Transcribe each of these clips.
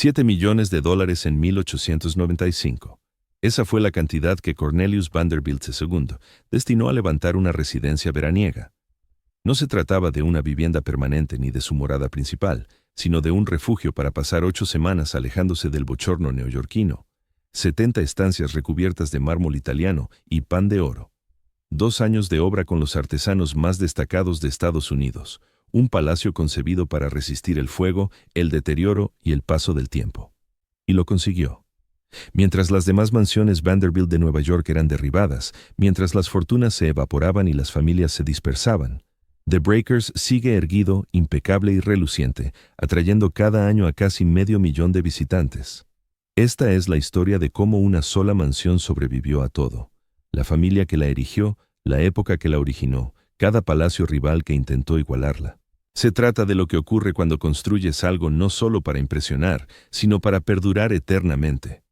$7 millones en 1895. Esa fue la cantidad que Cornelius Vanderbilt II destinó a levantar una residencia veraniega. No se trataba de una vivienda permanente ni de su morada principal, sino de un refugio para pasar 8 semanas alejándose del bochorno neoyorquino. 70 estancias recubiertas de mármol italiano y pan de oro. 2 años de obra con los artesanos más destacados de Estados Unidos. Un palacio concebido para resistir el fuego, el deterioro y el paso del tiempo. Y lo consiguió. Mientras las demás mansiones Vanderbilt de Nueva York eran derribadas, mientras las fortunas se evaporaban y las familias se dispersaban, The Breakers sigue erguido, impecable y reluciente, atrayendo cada año a casi 500,000 de visitantes. Esta es la historia de cómo una sola mansión sobrevivió a todo. La familia que la erigió, la época que la originó, cada palacio rival que intentó igualarla. Se trata de lo que ocurre cuando construyes algo no solo para impresionar, sino para perdurar eternamente.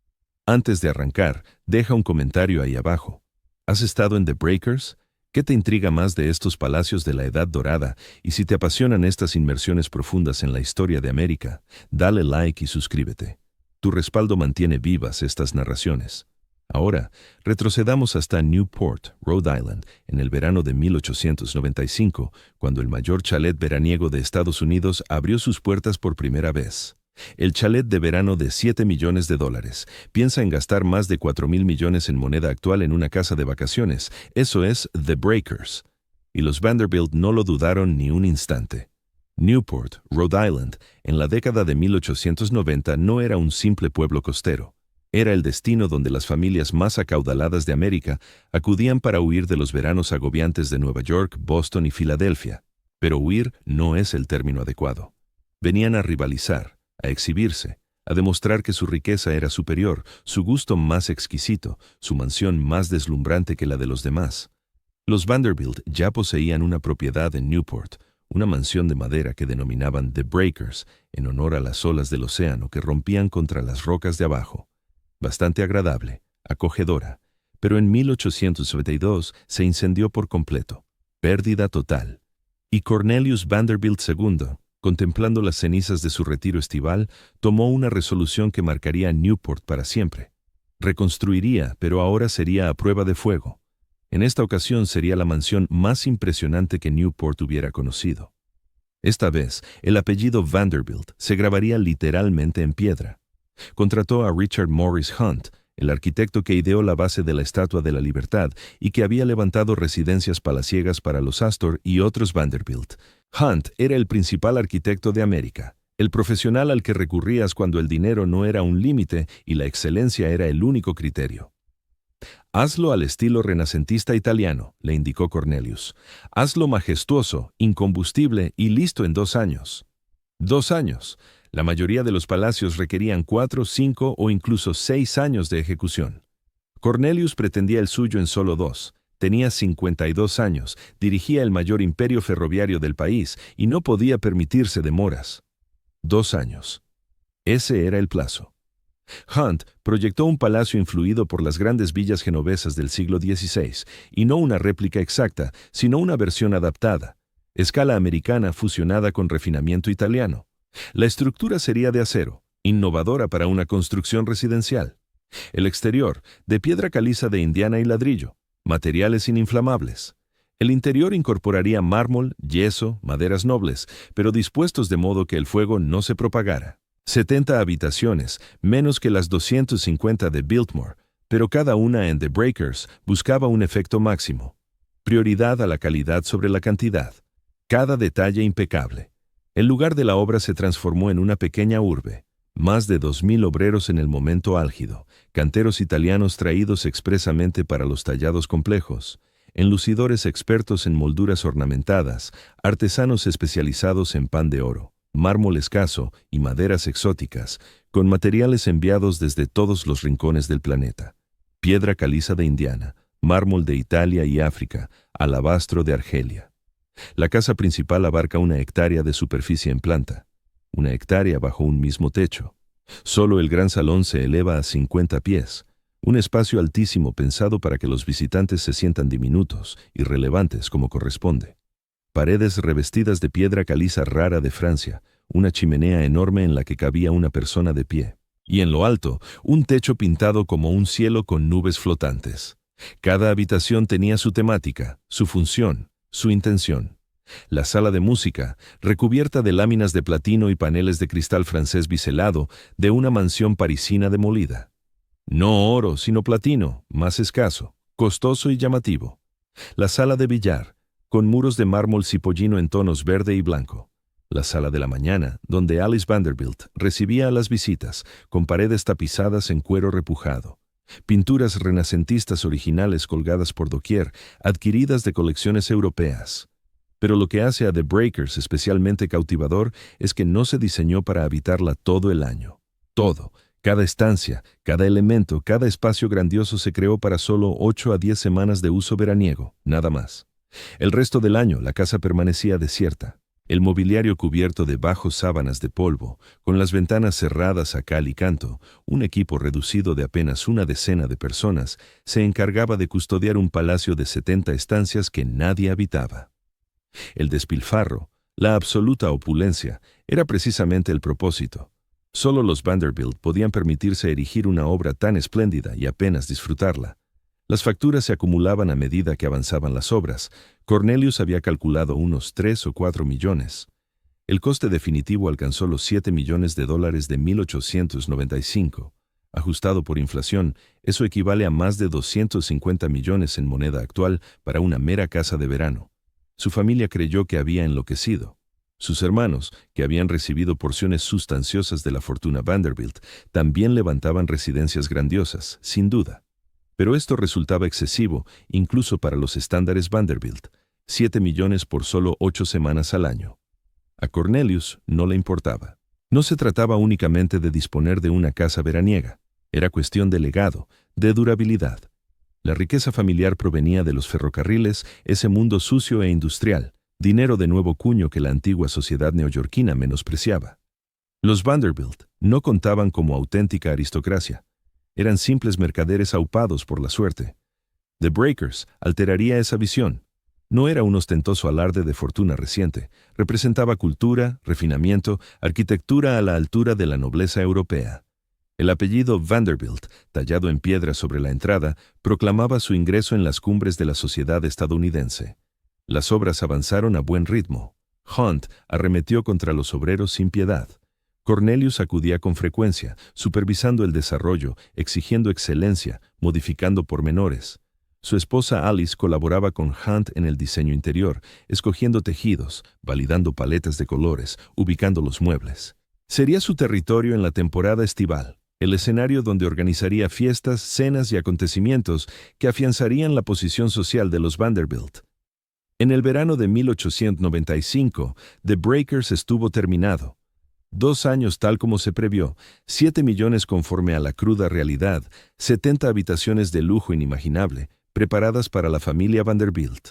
Antes de arrancar, deja un comentario ahí abajo. ¿Has estado en The Breakers? ¿Qué te intriga más de estos palacios de la Edad Dorada? Y si te apasionan estas inmersiones profundas en la historia de América, dale like y suscríbete. Tu respaldo mantiene vivas estas narraciones. Ahora, retrocedamos hasta Newport, Rhode Island, en el verano de 1895, cuando el mayor chalet veraniego de Estados Unidos abrió sus puertas por primera vez. El chalet de verano de $7 millones. Piensa en gastar más de 4,000 millones en moneda actual en una casa de vacaciones. Eso es The Breakers. Y los Vanderbilt no lo dudaron ni un instante. Newport, Rhode Island, en la década de 1890 no era un simple pueblo costero. Era el destino donde las familias más acaudaladas de América acudían para huir de los veranos agobiantes de Nueva York, Boston y Filadelfia. Pero huir no es el término adecuado. Venían a rivalizar, a exhibirse, a demostrar que su riqueza era superior, su gusto más exquisito, su mansión más deslumbrante que la de los demás. Los Vanderbilt ya poseían una propiedad en Newport, una mansión de madera que denominaban The Breakers, en honor a las olas del océano que rompían contra las rocas de abajo. Bastante agradable, acogedora, pero en 1892 se incendió por completo. Pérdida total. Y Cornelius Vanderbilt II, contemplando las cenizas de su retiro estival, tomó una resolución que marcaría Newport para siempre. Reconstruiría, pero ahora sería a prueba de fuego. En esta ocasión sería la mansión más impresionante que Newport hubiera conocido. Esta vez, el apellido Vanderbilt se grabaría literalmente en piedra. Contrató a Richard Morris Hunt, el arquitecto que ideó la base de la Estatua de la Libertad y que había levantado residencias palaciegas para los Astor y otros Vanderbilt. Hunt era el principal arquitecto de América, el profesional al que recurrías cuando el dinero no era un límite y la excelencia era el único criterio. Hazlo al estilo renacentista italiano, le indicó Cornelius. Hazlo majestuoso, incombustible y listo en 2 años. 2 años. La mayoría de los palacios requerían 4, 5 o incluso 6 años de ejecución. Cornelius pretendía el suyo en solo 2. Tenía 52 años, dirigía el mayor imperio ferroviario del país y no podía permitirse demoras. 2 años. Ese era el plazo. Hunt proyectó un palacio influido por las grandes villas genovesas del siglo XVI, y no una réplica exacta, sino una versión adaptada, escala americana fusionada con refinamiento italiano. La estructura sería de acero, innovadora para una construcción residencial. El exterior, de piedra caliza de Indiana y ladrillo, materiales ininflamables. El interior incorporaría mármol, yeso, maderas nobles, pero dispuestos de modo que el fuego no se propagara. 70 habitaciones, menos que las 250 de Biltmore, pero cada una en The Breakers buscaba un efecto máximo. Prioridad a la calidad sobre la cantidad. Cada detalle impecable. El lugar de la obra se transformó en una pequeña urbe. Más de 2,000 obreros en el momento álgido, canteros italianos traídos expresamente para los tallados complejos, enlucidores expertos en molduras ornamentadas, artesanos especializados en pan de oro, mármol escaso y maderas exóticas, con materiales enviados desde todos los rincones del planeta. Piedra caliza de Indiana, mármol de Italia y África, alabastro de Argelia. La casa principal abarca 1 hectárea de superficie en planta, 1 hectárea bajo un mismo techo. Solo el gran salón se eleva a 50 pies, un espacio altísimo pensado para que los visitantes se sientan diminutos y relevantes como corresponde. Paredes revestidas de piedra caliza rara de Francia, una chimenea enorme en la que cabía una persona de pie. Y en lo alto, un techo pintado como un cielo con nubes flotantes. Cada habitación tenía su temática, su función, su intención. La sala de música, recubierta de láminas de platino y paneles de cristal francés biselado de una mansión parisina demolida. No oro, sino platino, más escaso, costoso y llamativo. La sala de billar, con muros de mármol cipollino en tonos verde y blanco. La sala de la mañana, donde Alice Vanderbilt recibía a las visitas, con paredes tapizadas en cuero repujado. Pinturas renacentistas originales colgadas por doquier, adquiridas de colecciones europeas. Pero lo que hace a The Breakers especialmente cautivador es que no se diseñó para habitarla todo el año. Todo. Cada estancia, cada elemento, cada espacio grandioso se creó para solo 8 a 10 semanas de uso veraniego, nada más. El resto del año la casa permanecía desierta. El mobiliario cubierto de bajos sábanas de polvo, con las ventanas cerradas a cal y canto, un equipo reducido de apenas una decena de personas, se encargaba de custodiar un palacio de 70 estancias que nadie habitaba. El despilfarro, la absoluta opulencia, era precisamente el propósito. Solo los Vanderbilt podían permitirse erigir una obra tan espléndida y apenas disfrutarla. Las facturas se acumulaban a medida que avanzaban las obras. Cornelius había calculado unos 3 o 4 millones. El coste definitivo alcanzó los $7 millones de 1895. Ajustado por inflación, eso equivale a más de 250 millones en moneda actual para una mera casa de verano. Su familia creyó que había enloquecido. Sus hermanos, que habían recibido porciones sustanciosas de la fortuna Vanderbilt, también levantaban residencias grandiosas, sin duda. Pero esto resultaba excesivo, incluso para los estándares Vanderbilt, 7 millones por solo 8 semanas al año. A Cornelius no le importaba. No se trataba únicamente de disponer de una casa veraniega, era cuestión de legado, de durabilidad. La riqueza familiar provenía de los ferrocarriles, ese mundo sucio e industrial, dinero de nuevo cuño que la antigua sociedad neoyorquina menospreciaba. Los Vanderbilt no contaban como auténtica aristocracia. Eran simples mercaderes aupados por la suerte. The Breakers alteraría esa visión. No era un ostentoso alarde de fortuna reciente. Representaba cultura, refinamiento, arquitectura a la altura de la nobleza europea. El apellido Vanderbilt, tallado en piedra sobre la entrada, proclamaba su ingreso en las cumbres de la sociedad estadounidense. Las obras avanzaron a buen ritmo. Hunt arremetió contra los obreros sin piedad. Cornelius acudía con frecuencia, supervisando el desarrollo, exigiendo excelencia, modificando pormenores. Su esposa Alice colaboraba con Hunt en el diseño interior, escogiendo tejidos, validando paletas de colores, ubicando los muebles. Sería su territorio en la temporada estival, el escenario donde organizaría fiestas, cenas y acontecimientos que afianzarían la posición social de los Vanderbilt. En el verano de 1895, The Breakers estuvo terminado. 2 años tal como se previó, 7 millones conforme a la cruda realidad, 70 habitaciones de lujo inimaginable, preparadas para la familia Vanderbilt.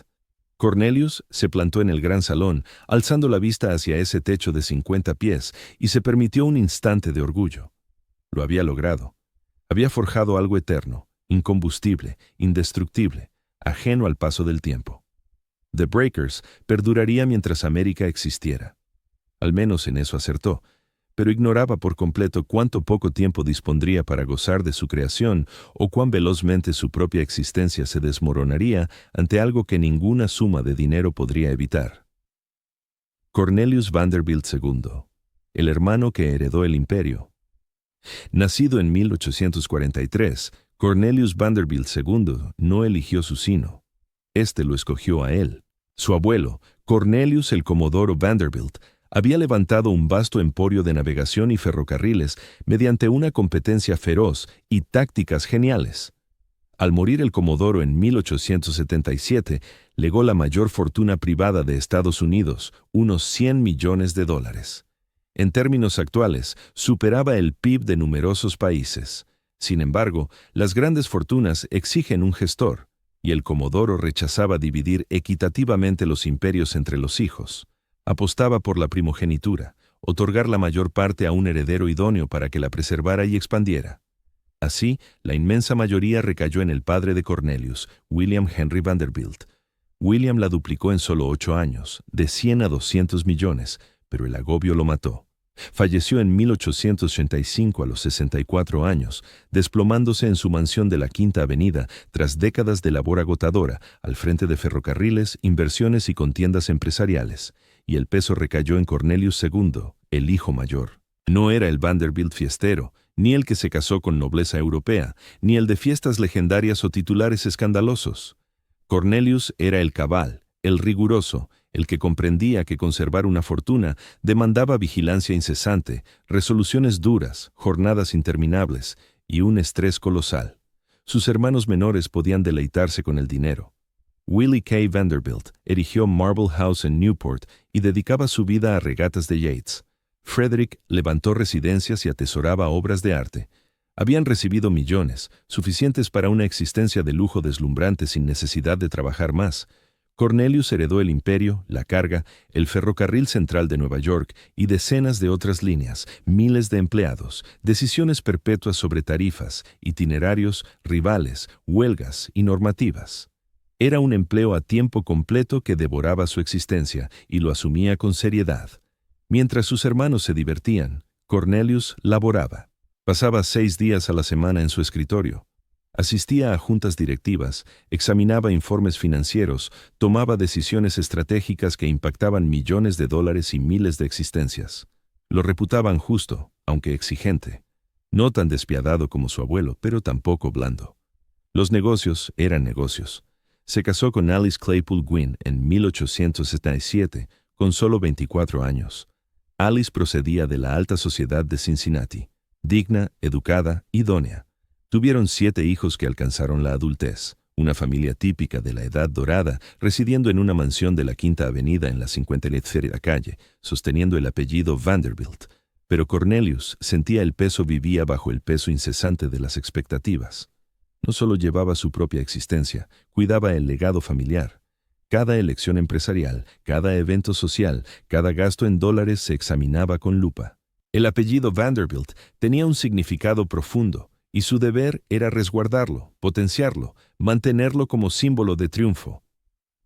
Cornelius se plantó en el gran salón, alzando la vista hacia ese techo de 50 pies, y se permitió un instante de orgullo. Lo había logrado. Había forjado algo eterno, incombustible, indestructible, ajeno al paso del tiempo. The Breakers perduraría mientras América existiera. Al menos en eso acertó, pero ignoraba por completo cuánto poco tiempo dispondría para gozar de su creación o cuán velozmente su propia existencia se desmoronaría ante algo que ninguna suma de dinero podría evitar. Cornelius Vanderbilt II, el hermano que heredó el imperio. Nacido en 1843, Cornelius Vanderbilt II no eligió su sino. Este lo escogió a él. Su abuelo, Cornelius el Comodoro Vanderbilt, había levantado un vasto emporio de navegación y ferrocarriles mediante una competencia feroz y tácticas geniales. Al morir el Comodoro en 1877, legó la mayor fortuna privada de Estados Unidos, unos $100 millones. En términos actuales, superaba el PIB de numerosos países. Sin embargo, las grandes fortunas exigen un gestor, y el Comodoro rechazaba dividir equitativamente los imperios entre los hijos. Apostaba por la primogenitura, otorgar la mayor parte a un heredero idóneo para que la preservara y expandiera. Así, la inmensa mayoría recayó en el padre de Cornelius, William Henry Vanderbilt. William la duplicó en solo 8 años, de 100 a 200 millones, pero el agobio lo mató. Falleció en 1885 a los 64 años, desplomándose en su mansión de la Quinta Avenida tras décadas de labor agotadora al frente de ferrocarriles, inversiones y contiendas empresariales, y el peso recayó en Cornelius II, el hijo mayor. No era el Vanderbilt fiestero, ni el que se casó con nobleza europea, ni el de fiestas legendarias o titulares escandalosos. Cornelius era el cabal, el riguroso, el que comprendía que conservar una fortuna demandaba vigilancia incesante, resoluciones duras, jornadas interminables y un estrés colosal. Sus hermanos menores podían deleitarse con el dinero. Willie K. Vanderbilt erigió Marble House en Newport y dedicaba su vida a regatas de yates. Frederick levantó residencias y atesoraba obras de arte. Habían recibido millones, suficientes para una existencia de lujo deslumbrante sin necesidad de trabajar más. Cornelius heredó el imperio, la carga, el ferrocarril central de Nueva York y decenas de otras líneas, miles de empleados, decisiones perpetuas sobre tarifas, itinerarios, rivales, huelgas y normativas. Era un empleo a tiempo completo que devoraba su existencia y lo asumía con seriedad. Mientras sus hermanos se divertían, Cornelius laboraba. Pasaba 6 días a la semana en su escritorio. Asistía a juntas directivas, examinaba informes financieros, tomaba decisiones estratégicas que impactaban millones de dólares y miles de existencias. Lo reputaban justo, aunque exigente. No tan despiadado como su abuelo, pero tampoco blando. Los negocios eran negocios. Se casó con Alice Claypool Gwynn en 1877, con solo 24 años. Alice procedía de la alta sociedad de Cincinnati, digna, educada, idónea. Tuvieron 7 hijos que alcanzaron la adultez, una familia típica de la Edad Dorada, residiendo en una mansión de la Quinta Avenida en la 53ª calle, sosteniendo el apellido Vanderbilt. Pero Cornelius sentía el peso, vivía bajo el peso incesante de las expectativas. No solo llevaba su propia existencia, cuidaba el legado familiar. Cada elección empresarial, cada evento social, cada gasto en dólares se examinaba con lupa. El apellido Vanderbilt tenía un significado profundo, y su deber era resguardarlo, potenciarlo, mantenerlo como símbolo de triunfo.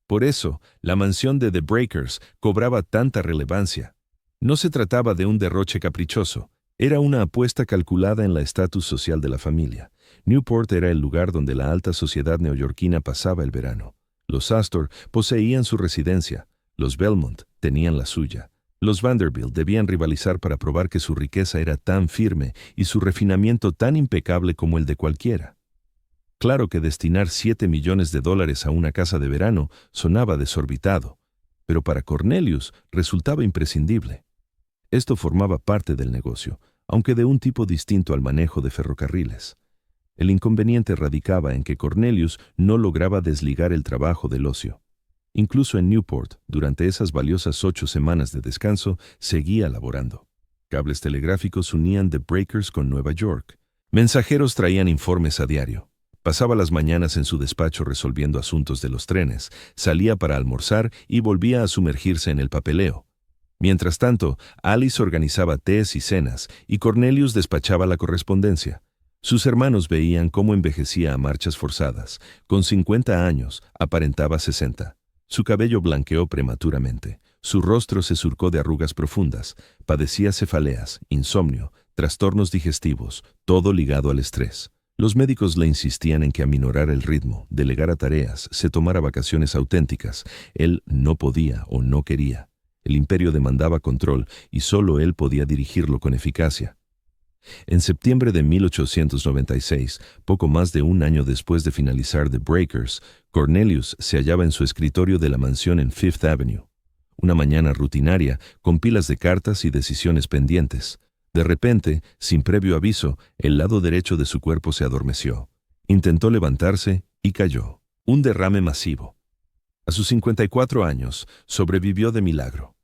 Por eso, la mansión de The Breakers cobraba tanta relevancia. No se trataba de un derroche caprichoso, era una apuesta calculada en la estatus social de la familia. Newport era el lugar donde la alta sociedad neoyorquina pasaba el verano. Los Astor poseían su residencia, los Belmont tenían la suya. Los Vanderbilt debían rivalizar para probar que su riqueza era tan firme y su refinamiento tan impecable como el de cualquiera. Claro que destinar $7 millones a una casa de verano sonaba desorbitado, pero para Cornelius resultaba imprescindible. Esto formaba parte del negocio, aunque de un tipo distinto al manejo de ferrocarriles. El inconveniente radicaba en que Cornelius no lograba desligar el trabajo del ocio. Incluso en Newport, durante esas valiosas 8 semanas de descanso, seguía laborando. Cables telegráficos unían The Breakers con Nueva York. Mensajeros traían informes a diario. Pasaba las mañanas en su despacho resolviendo asuntos de los trenes, salía para almorzar y volvía a sumergirse en el papeleo. Mientras tanto, Alice organizaba tés y cenas y Cornelius despachaba la correspondencia. Sus hermanos veían cómo envejecía a marchas forzadas. Con 50 años, aparentaba 60. Su cabello blanqueó prematuramente, su rostro se surcó de arrugas profundas, padecía cefaleas, insomnio, trastornos digestivos, todo ligado al estrés. Los médicos le insistían en que aminorara el ritmo, delegara tareas, se tomara vacaciones auténticas. Él no podía o no quería. El imperio demandaba control y solo él podía dirigirlo con eficacia. En septiembre de 1896, poco más de un año después de finalizar The Breakers, Cornelius se hallaba en su escritorio de la mansión en Fifth Avenue. Una mañana rutinaria, con pilas de cartas y decisiones pendientes. De repente, sin previo aviso, el lado derecho de su cuerpo se adormeció. Intentó levantarse y cayó. Un derrame masivo. A sus 54 años, sobrevivió de milagro.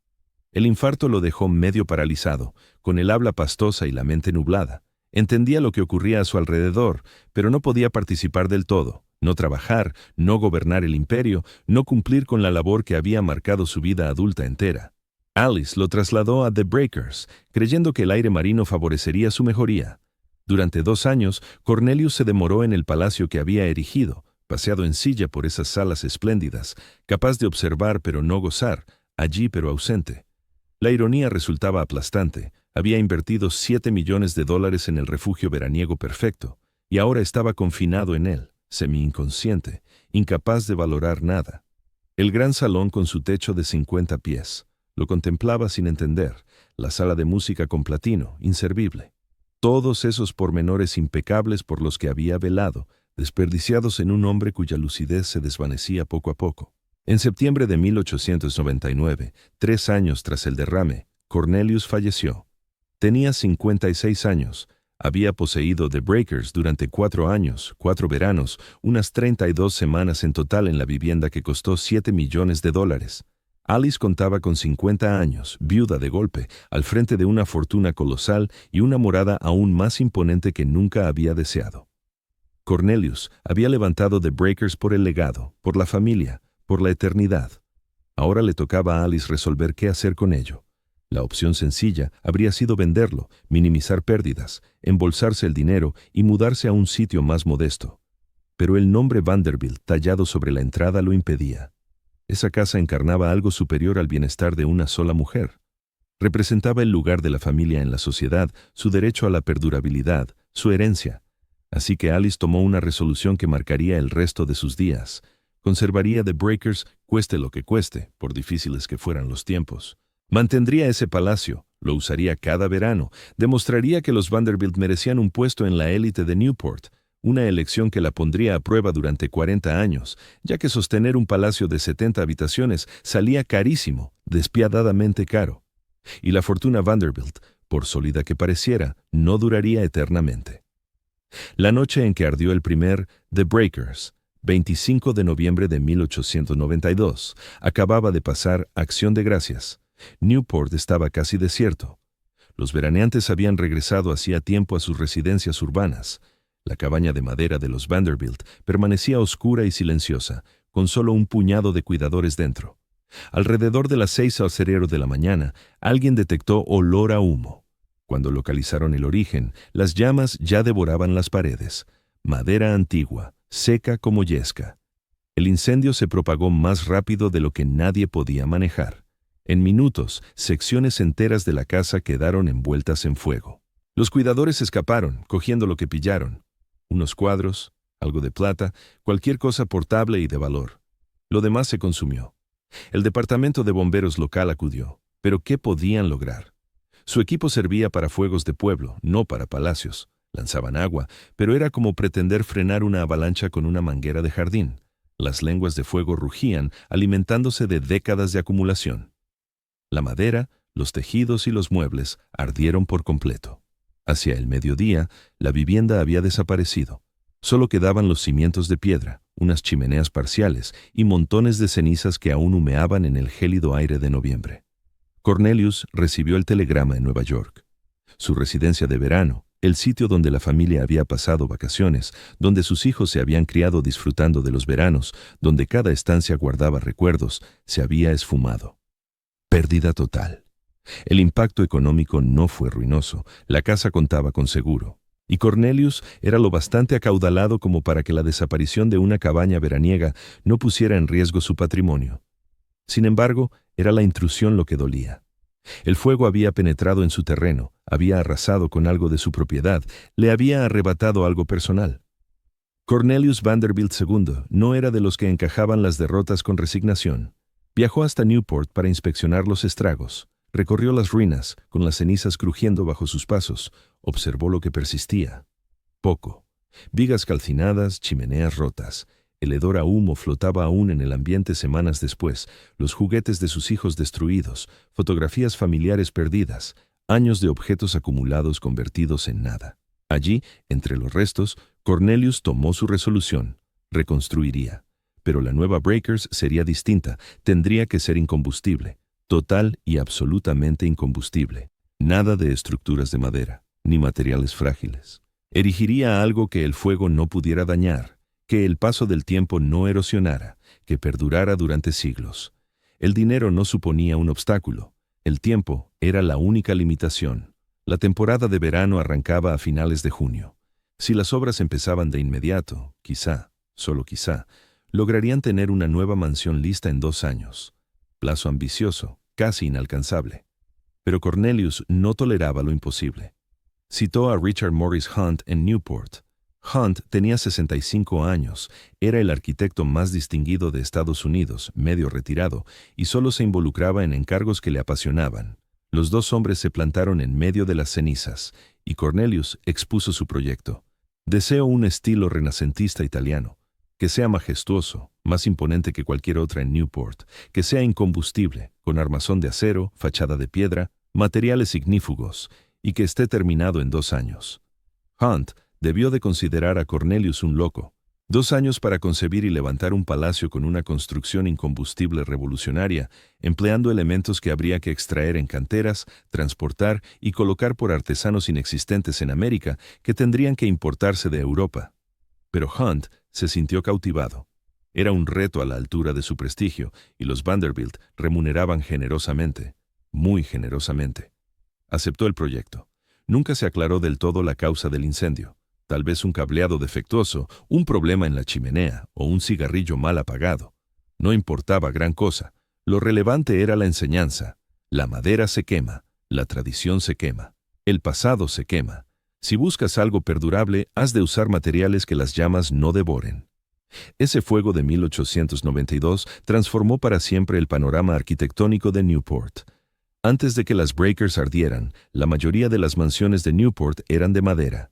El infarto lo dejó medio paralizado, con el habla pastosa y la mente nublada. Entendía lo que ocurría a su alrededor, pero no podía participar del todo, no trabajar, no gobernar el imperio, no cumplir con la labor que había marcado su vida adulta entera. Alice lo trasladó a The Breakers, creyendo que el aire marino favorecería su mejoría. Durante 2 años, Cornelius se demoró en el palacio que había erigido, paseado en silla por esas salas espléndidas, capaz de observar pero no gozar, allí pero ausente. La ironía resultaba aplastante. Había invertido $7 millones en el refugio veraniego perfecto, y ahora estaba confinado en él, semi-inconsciente, incapaz de valorar nada. El gran salón con su techo de 50 pies. Lo contemplaba sin entender. La sala de música con platino, inservible. Todos esos pormenores impecables por los que había velado, desperdiciados en un hombre cuya lucidez se desvanecía poco a poco. En septiembre de 1899, 3 años tras el derrame, Cornelius falleció. Tenía 56 años. Había poseído The Breakers durante 4 años, 4 veranos, unas 32 semanas en total en la vivienda que costó $7 millones. Alice contaba con 50 años, viuda de golpe, al frente de una fortuna colosal y una morada aún más imponente que nunca había deseado. Cornelius había levantado The Breakers por el legado, por la familia, por la eternidad. Ahora le tocaba a Alice resolver qué hacer con ello. La opción sencilla habría sido venderlo, minimizar pérdidas, embolsarse el dinero y mudarse a un sitio más modesto. Pero el nombre Vanderbilt tallado sobre la entrada lo impedía. Esa casa encarnaba algo superior al bienestar de una sola mujer. Representaba el lugar de la familia en la sociedad, su derecho a la perdurabilidad, su herencia. Así que Alice tomó una resolución que marcaría el resto de sus días. Conservaría The Breakers, cueste lo que cueste, por difíciles que fueran los tiempos. Mantendría ese palacio, lo usaría cada verano, demostraría que los Vanderbilt merecían un puesto en la élite de Newport, una elección que la pondría a prueba durante 40 años, ya que sostener un palacio de 70 habitaciones salía carísimo, despiadadamente caro. Y la fortuna Vanderbilt, por sólida que pareciera, no duraría eternamente. La noche en que ardió el primer The Breakers, 25 de noviembre de 1892, acababa de pasar Acción de Gracias. Newport estaba casi desierto. Los veraneantes habían regresado hacía tiempo a sus residencias urbanas. La cabaña de madera de los Vanderbilt permanecía oscura y silenciosa, con solo un puñado de cuidadores dentro. Alrededor de las 6:00 de la mañana, alguien detectó olor a humo. Cuando localizaron el origen, las llamas ya devoraban las paredes. Madera antigua, seca como yesca. El incendio se propagó más rápido de lo que nadie podía manejar. En minutos, secciones enteras de la casa quedaron envueltas en fuego. Los cuidadores escaparon, cogiendo lo que pillaron. Unos cuadros, algo de plata, cualquier cosa portable y de valor. Lo demás se consumió. El departamento de bomberos local acudió. ¿Pero qué podían lograr? Su equipo servía para fuegos de pueblo, no para palacios. Lanzaban agua, pero era como pretender frenar una avalancha con una manguera de jardín. Las lenguas de fuego rugían, alimentándose de décadas de acumulación. La madera, los tejidos y los muebles ardieron por completo. Hacia el mediodía, la vivienda había desaparecido. Solo quedaban los cimientos de piedra, unas chimeneas parciales y montones de cenizas que aún humeaban en el gélido aire de noviembre. Cornelius recibió el telegrama en Nueva York. Su residencia de verano, el sitio donde la familia había pasado vacaciones, donde sus hijos se habían criado disfrutando de los veranos, donde cada estancia guardaba recuerdos, se había esfumado. Pérdida total. El impacto económico no fue ruinoso, la casa contaba con seguro. Y Cornelius era lo bastante acaudalado como para que la desaparición de una cabaña veraniega no pusiera en riesgo su patrimonio. Sin embargo, era la intrusión lo que dolía. El fuego había penetrado en su terreno, había arrasado con algo de su propiedad, le había arrebatado algo personal. Cornelius Vanderbilt II no era de los que encajaban las derrotas con resignación. Viajó hasta Newport para inspeccionar los estragos. Recorrió las ruinas, con las cenizas crujiendo bajo sus pasos. Observó lo que persistía. Poco. Vigas calcinadas, chimeneas rotas. El hedor a humo flotaba aún en el ambiente semanas después, los juguetes de sus hijos destruidos, fotografías familiares perdidas, años de objetos acumulados convertidos en nada. Allí, entre los restos, Cornelius tomó su resolución. Reconstruiría. Pero la nueva Breakers sería distinta, tendría que ser incombustible. Total y absolutamente incombustible. Nada de estructuras de madera, ni materiales frágiles. Erigiría algo que el fuego no pudiera dañar, que el paso del tiempo no erosionara, que perdurara durante siglos. El dinero no suponía un obstáculo. El tiempo era la única limitación. La temporada de verano arrancaba a finales de junio. Si las obras empezaban de inmediato, quizá, solo quizá, lograrían tener una nueva mansión lista en 2 años. Plazo ambicioso, casi inalcanzable. Pero Cornelius no toleraba lo imposible. Citó a Richard Morris Hunt en Newport. Hunt tenía 65 años, era el arquitecto más distinguido de Estados Unidos, medio retirado, y solo se involucraba en encargos que le apasionaban. Los dos hombres se plantaron en medio de las cenizas, y Cornelius expuso su proyecto. Deseo un estilo renacentista italiano, que sea majestuoso, más imponente que cualquier otra en Newport, que sea incombustible, con armazón de acero, fachada de piedra, materiales ignífugos, y que esté terminado en 2 años. Hunt debió de considerar a Cornelius un loco. 2 años para concebir y levantar un palacio con una construcción incombustible revolucionaria, empleando elementos que habría que extraer en canteras, transportar y colocar por artesanos inexistentes en América que tendrían que importarse de Europa. Pero Hunt se sintió cautivado. Era un reto a la altura de su prestigio, y los Vanderbilt remuneraban generosamente, muy generosamente. Aceptó el proyecto. Nunca se aclaró del todo la causa del incendio. Tal vez un cableado defectuoso, un problema en la chimenea o un cigarrillo mal apagado. No importaba gran cosa. Lo relevante era la enseñanza. La madera se quema, la tradición se quema, el pasado se quema. Si buscas algo perdurable, has de usar materiales que las llamas no devoren. Ese fuego de 1892 transformó para siempre el panorama arquitectónico de Newport. Antes de que las breakers ardieran, la mayoría de las mansiones de Newport eran de madera.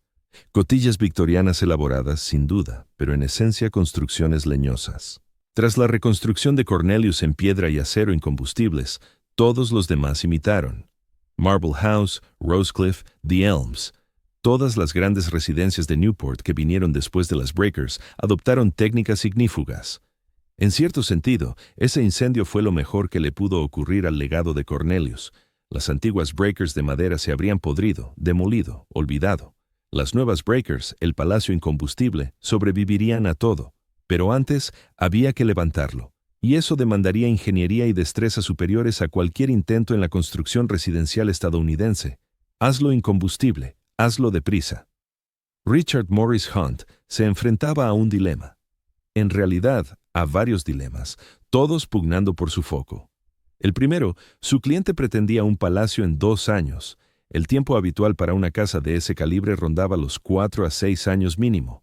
Cotillas victorianas elaboradas, sin duda, pero en esencia construcciones leñosas. Tras la reconstrucción de Cornelius en piedra y acero incombustibles, todos los demás imitaron. Marble House, Rosecliff, The Elms. Todas las grandes residencias de Newport que vinieron después de las breakers adoptaron técnicas ignífugas. En cierto sentido, ese incendio fue lo mejor que le pudo ocurrir al legado de Cornelius. Las antiguas breakers de madera se habrían podrido, demolido, olvidado. Las nuevas breakers, el palacio incombustible, sobrevivirían a todo. Pero antes había que levantarlo. Y eso demandaría ingeniería y destreza superiores a cualquier intento en la construcción residencial estadounidense. Hazlo incombustible, hazlo deprisa. Richard Morris Hunt se enfrentaba a un dilema. En realidad, a varios dilemas, todos pugnando por su foco. El primero, su cliente pretendía un palacio en 2 años. El tiempo habitual para una casa de ese calibre rondaba los 4 a 6 años mínimo.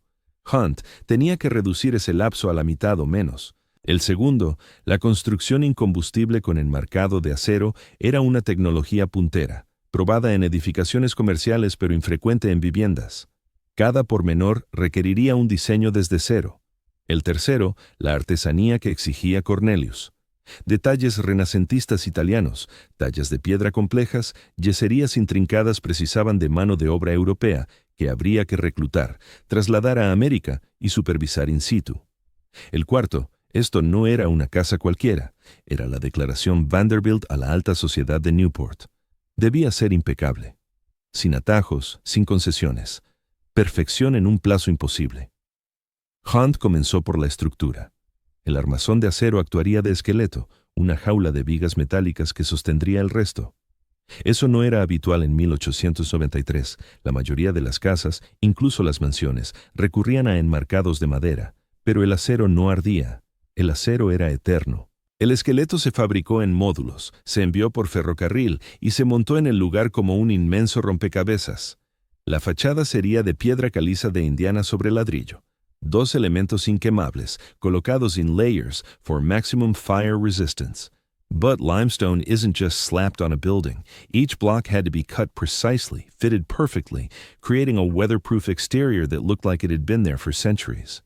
Hunt tenía que reducir ese lapso a la mitad o menos. El segundo, la construcción incombustible con enmarcado de acero, era una tecnología puntera, probada en edificaciones comerciales pero infrecuente en viviendas. Cada pormenor requeriría un diseño desde cero. El tercero, la artesanía que exigía Cornelius. Detalles renacentistas italianos, tallas de piedra complejas, yeserías intrincadas precisaban de mano de obra europea que habría que reclutar, trasladar a América y supervisar in situ. El cuarto, esto no era una casa cualquiera, era la declaración Vanderbilt a la alta sociedad de Newport. Debía ser impecable, sin atajos, sin concesiones, perfección en un plazo imposible. Hunt comenzó por la estructura. El armazón de acero actuaría de esqueleto, una jaula de vigas metálicas que sostendría el resto. Eso no era habitual en 1893. La mayoría de las casas, incluso las mansiones, recurrían a enmarcados de madera, pero el acero no ardía. El acero era eterno. El esqueleto se fabricó en módulos, se envió por ferrocarril y se montó en el lugar como un inmenso rompecabezas. La fachada sería de piedra caliza de Indiana sobre ladrillo. 2 elementos inquemables, colocados in layers for maximum fire resistance. But limestone isn't just slapped on a building. Each block had to be cut precisely, fitted perfectly, creating a weatherproof exterior that looked like it had been there for centuries.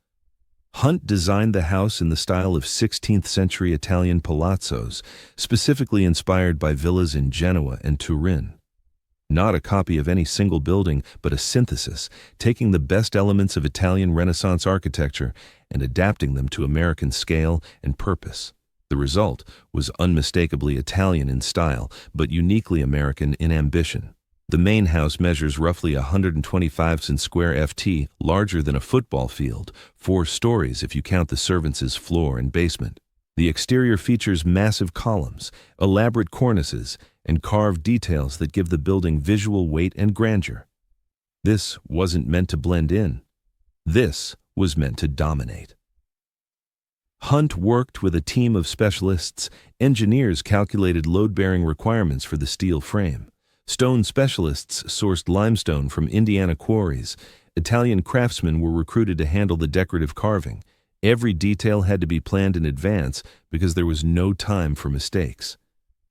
Hunt designed the house in the style of 16th-century Italian palazzos, specifically inspired by villas in Genoa and Turin. Not a copy of any single building, but a synthesis, taking the best elements of Italian Renaissance architecture and adapting them to American scale and purpose. The result was unmistakably Italian in style, but uniquely American in ambition. The main house measures roughly 125 square ft, larger than a football field, 4 stories if you count the servants' floor and basement. The exterior features massive columns, elaborate cornices, and carved details that give the building visual weight and grandeur. This wasn't meant to blend in. This was meant to dominate. Hunt worked with a team of specialists. Engineers calculated load-bearing requirements for the steel frame. Stone specialists sourced limestone from Indiana quarries. Italian craftsmen were recruited to handle the decorative carving. Every detail had to be planned in advance because there was no time for mistakes.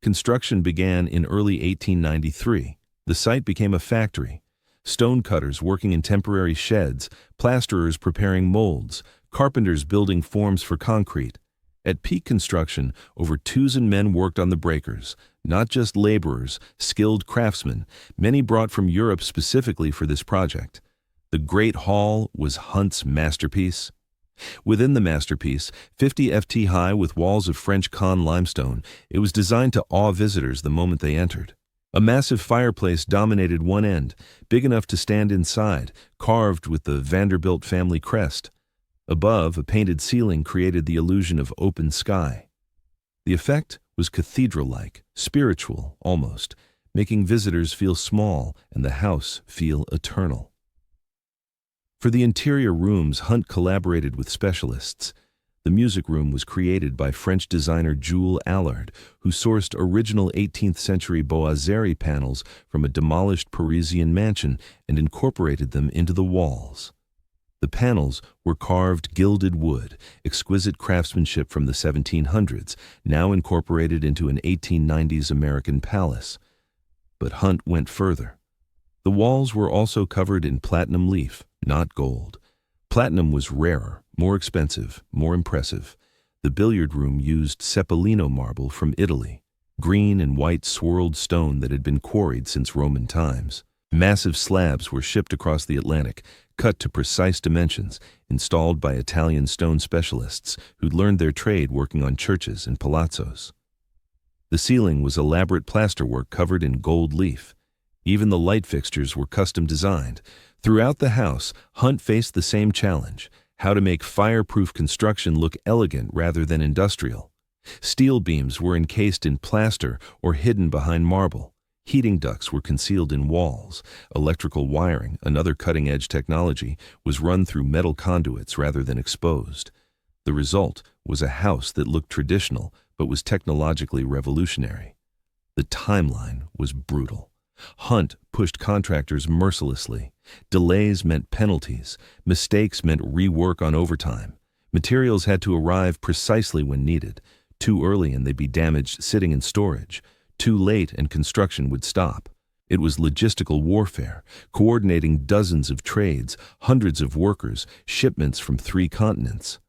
Construction began in early 1893. The site became a factory. Stone cutters working in temporary sheds, plasterers preparing molds, carpenters building forms for concrete. At peak construction, over 2,000 men worked on the breakers, not just laborers, skilled craftsmen, many brought from Europe specifically for this project. The Great Hall was Hunt's masterpiece. Within the masterpiece, 50 ft high with walls of French Caen limestone, it was designed to awe visitors the moment they entered. A massive fireplace dominated one end, big enough to stand inside, carved with the Vanderbilt family crest. Above, a painted ceiling created the illusion of open sky. The effect was cathedral-like, spiritual almost, making visitors feel small and the house feel eternal. For the interior rooms, Hunt collaborated with specialists. The music room was created by French designer Jules Allard, who sourced original 18th-century Boiserie panels from a demolished Parisian mansion and incorporated them into the walls. The panels were carved gilded wood, exquisite craftsmanship from the 1700s, now incorporated into an 1890s American palace. But Hunt went further. The walls were also covered in platinum leaf, not gold. Platinum was rarer, more expensive, more impressive. The billiard room used Cepolino marble from Italy, green and white swirled stone that had been quarried since Roman times. Massive slabs were shipped across the Atlantic, cut to precise dimensions, installed by Italian stone specialists who'd learned their trade working on churches and palazzos. The ceiling was elaborate plasterwork covered in gold leaf. Even the light fixtures were custom designed. Throughout the house, Hunt faced the same challenge: how to make fireproof construction look elegant rather than industrial. Steel beams were encased in plaster or hidden behind marble. Heating ducts were concealed in walls. Electrical wiring, another cutting-edge technology, was run through metal conduits rather than exposed. The result was a house that looked traditional but was technologically revolutionary. The timeline was brutal. Hunt pushed contractors mercilessly. Delays meant penalties. Mistakes meant rework on overtime. Materials had to arrive precisely when needed. Too early and they'd be damaged sitting in storage. Too late and construction would stop. It was logistical warfare, coordinating dozens of trades, hundreds of workers, shipments from 3 continents.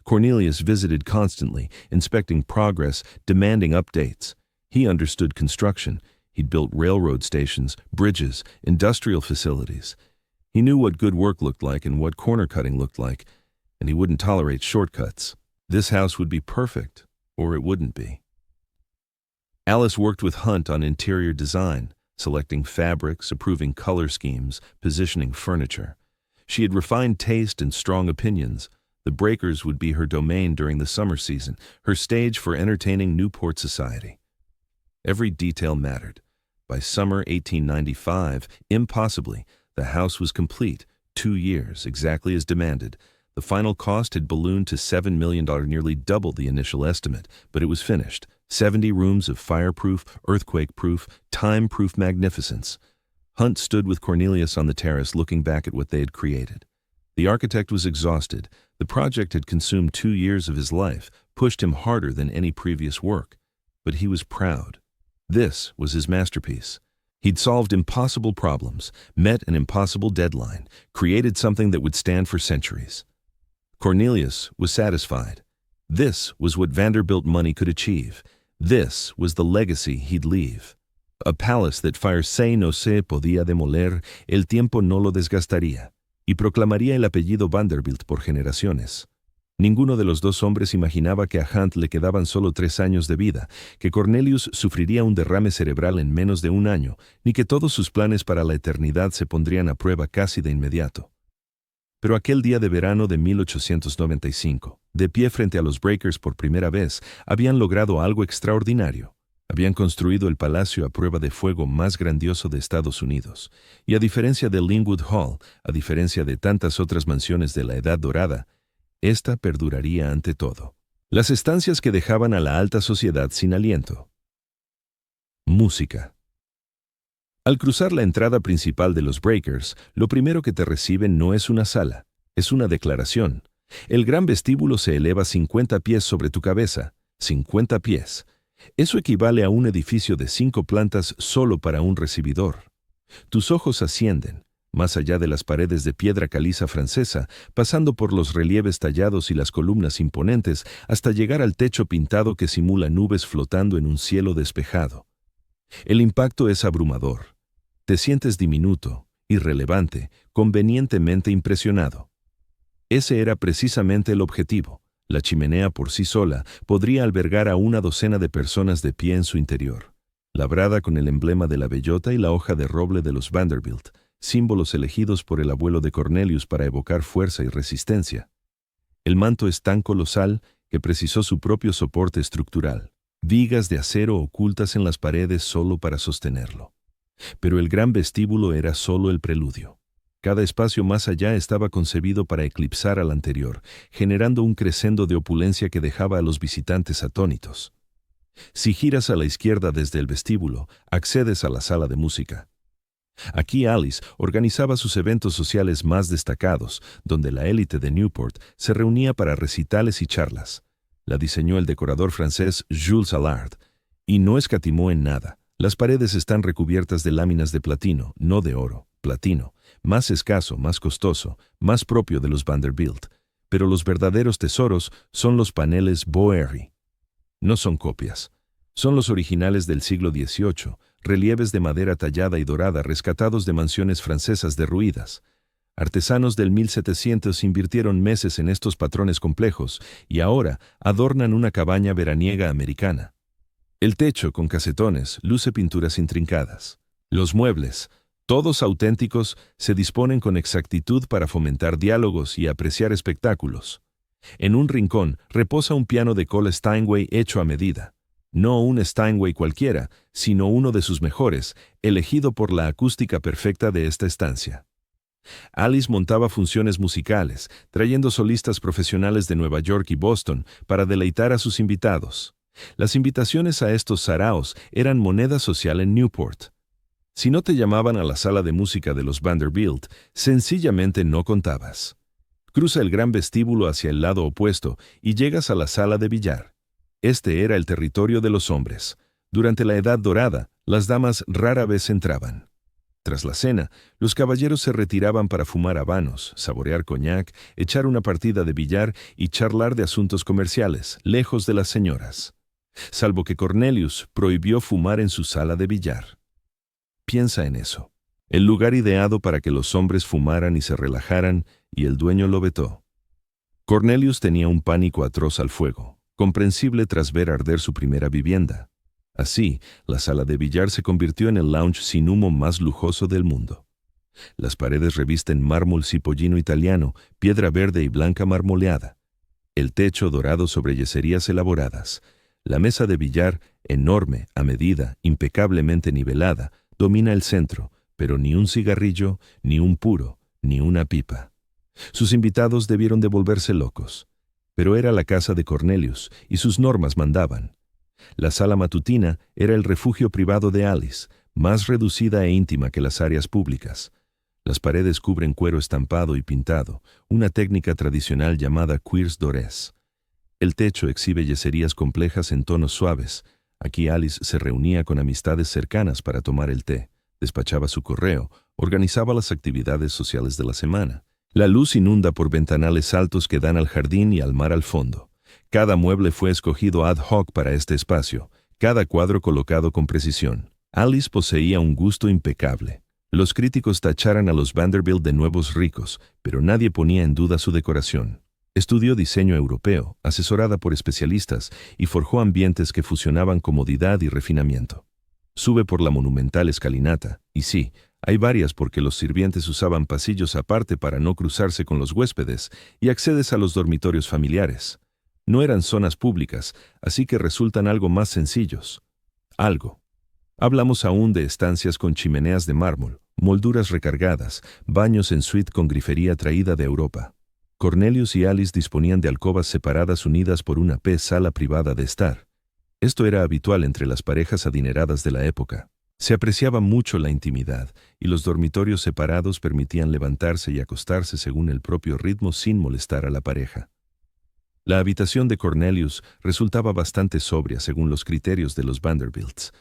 Cornelius visited constantly, inspecting progress, demanding updates. He understood construction. He'd built railroad stations, bridges, industrial facilities. He knew what good work looked like and what corner cutting looked like, and he wouldn't tolerate shortcuts. This house would be perfect, or it wouldn't be. Alice worked with Hunt on interior design, selecting fabrics, approving color schemes, positioning furniture. She had refined taste and strong opinions. The breakers would be her domain during the summer season, her stage for entertaining Newport society. Every detail mattered. By summer 1895, impossibly, the house was complete, 2 years, exactly as demanded. The final cost had ballooned to $7 million, nearly double the initial estimate, but it was finished. 70 rooms of fireproof, earthquake-proof, time-proof magnificence. Hunt stood with Cornelius on the terrace looking back at what they had created. The architect was exhausted. The project had consumed 2 years of his life, pushed him harder than any previous work. But he was proud. This was his masterpiece. He'd solved impossible problems, met an impossible deadline, created something that would stand for centuries. Cornelius was satisfied. This was what Vanderbilt money could achieve. This was the legacy he'd leave. A palace that fire no se podía demoler, el tiempo no lo desgastaría, y proclamaría el apellido Vanderbilt por generaciones. Ninguno de los dos hombres imaginaba que a Hunt le quedaban solo 3 años de vida, que Cornelius sufriría un derrame cerebral en menos de 1 año, ni que todos sus planes para la eternidad se pondrían a prueba casi de inmediato. Pero aquel día de verano de 1895, de pie frente a los breakers por primera vez, habían logrado algo extraordinario. Habían construido el palacio a prueba de fuego más grandioso de Estados Unidos. Y a diferencia de Linwood Hall, a diferencia de tantas otras mansiones de la Edad Dorada, esta perduraría ante todo. Las estancias que dejaban a la alta sociedad sin aliento. Música. Al cruzar la entrada principal de los Breakers, lo primero que te reciben no es una sala, es una declaración. El gran vestíbulo se eleva 50 pies sobre tu cabeza. 50 pies. Eso equivale a un edificio de 5 plantas solo para un recibidor. Tus ojos ascienden, más allá de las paredes de piedra caliza francesa, pasando por los relieves tallados y las columnas imponentes, hasta llegar al techo pintado que simula nubes flotando en un cielo despejado. El impacto es abrumador. Te sientes diminuto, irrelevante, convenientemente impresionado. Ese era precisamente el objetivo. La chimenea por sí sola podría albergar a una docena de personas de pie en su interior, labrada con el emblema de la bellota y la hoja de roble de los Vanderbilt, símbolos elegidos por el abuelo de Cornelius para evocar fuerza y resistencia. El manto es tan colosal que precisó su propio soporte estructural, vigas de acero ocultas en las paredes solo para sostenerlo. Pero el gran vestíbulo era solo el preludio. Cada espacio más allá estaba concebido para eclipsar al anterior, generando un crescendo de opulencia que dejaba a los visitantes atónitos. Si giras a la izquierda desde el vestíbulo, accedes a la sala de música. Aquí Alice organizaba sus eventos sociales más destacados, donde la élite de Newport se reunía para recitales y charlas. La diseñó el decorador francés Jules Allard, y no escatimó en nada. Las paredes están recubiertas de láminas de platino, no de oro, platino, más escaso, más costoso, más propio de los Vanderbilt, pero los verdaderos tesoros son los paneles Boeri. No son copias. Son los originales del siglo XVIII, relieves de madera tallada y dorada rescatados de mansiones francesas derruidas. Artesanos del 1700 invirtieron meses en estos patrones complejos y ahora adornan una cabaña veraniega americana. El techo, con casetones, luce pinturas intrincadas. Los muebles, todos auténticos, se disponen con exactitud para fomentar diálogos y apreciar espectáculos. En un rincón reposa un piano de cola Steinway hecho a medida. No un Steinway cualquiera, sino uno de sus mejores, elegido por la acústica perfecta de esta estancia. Alice montaba funciones musicales, trayendo solistas profesionales de Nueva York y Boston para deleitar a sus invitados. Las invitaciones a estos saraos eran moneda social en Newport. Si no te llamaban a la sala de música de los Vanderbilt, sencillamente no contabas. Cruza el gran vestíbulo hacia el lado opuesto y llegas a la sala de billar. Este era el territorio de los hombres. Durante la Edad Dorada, las damas rara vez entraban. Tras la cena, los caballeros se retiraban para fumar habanos, saborear coñac, echar una partida de billar y charlar de asuntos comerciales, lejos de las señoras. Salvo que Cornelius prohibió fumar en su sala de billar. Piensa en eso. El lugar ideado para que los hombres fumaran y se relajaran, y el dueño lo vetó. Cornelius tenía un pánico atroz al fuego, comprensible tras ver arder su primera vivienda. Así, la sala de billar se convirtió en el lounge sin humo más lujoso del mundo. Las paredes revisten mármol cipollino italiano, piedra verde y blanca marmoleada. El techo dorado sobre yeserías elaboradas. La mesa de billar, enorme, a medida, impecablemente nivelada, domina el centro, pero ni un cigarrillo, ni un puro, ni una pipa. Sus invitados debieron de volverse locos. Pero era la casa de Cornelius, y sus normas mandaban. La sala matutina era el refugio privado de Alice, más reducida e íntima que las áreas públicas. Las paredes cubren cuero estampado y pintado, una técnica tradicional llamada cuirs dorés. El techo exhibe yeserías complejas en tonos suaves. Aquí Alice se reunía con amistades cercanas para tomar el té, despachaba su correo, organizaba las actividades sociales de la semana. La luz inunda por ventanales altos que dan al jardín y al mar al fondo. Cada mueble fue escogido ad hoc para este espacio, cada cuadro colocado con precisión. Alice poseía un gusto impecable. Los críticos tacharan a los Vanderbilt de nuevos ricos, pero nadie ponía en duda su decoración. Estudió diseño europeo, asesorada por especialistas, y forjó ambientes que fusionaban comodidad y refinamiento. Sube por la monumental escalinata, y sí, hay varias porque los sirvientes usaban pasillos aparte para no cruzarse con los huéspedes, y accedes a los dormitorios familiares. No eran zonas públicas, así que resultan algo más sencillos. Algo. Hablamos aún de estancias con chimeneas de mármol, molduras recargadas, baños en suite con grifería traída de Europa. Cornelius y Alice disponían de alcobas separadas unidas por una sala privada de estar. Esto era habitual entre las parejas adineradas de la época. Se apreciaba mucho la intimidad, y los dormitorios separados permitían levantarse y acostarse según el propio ritmo sin molestar a la pareja. La habitación de Cornelius resultaba bastante sobria según los criterios de los Vanderbilts.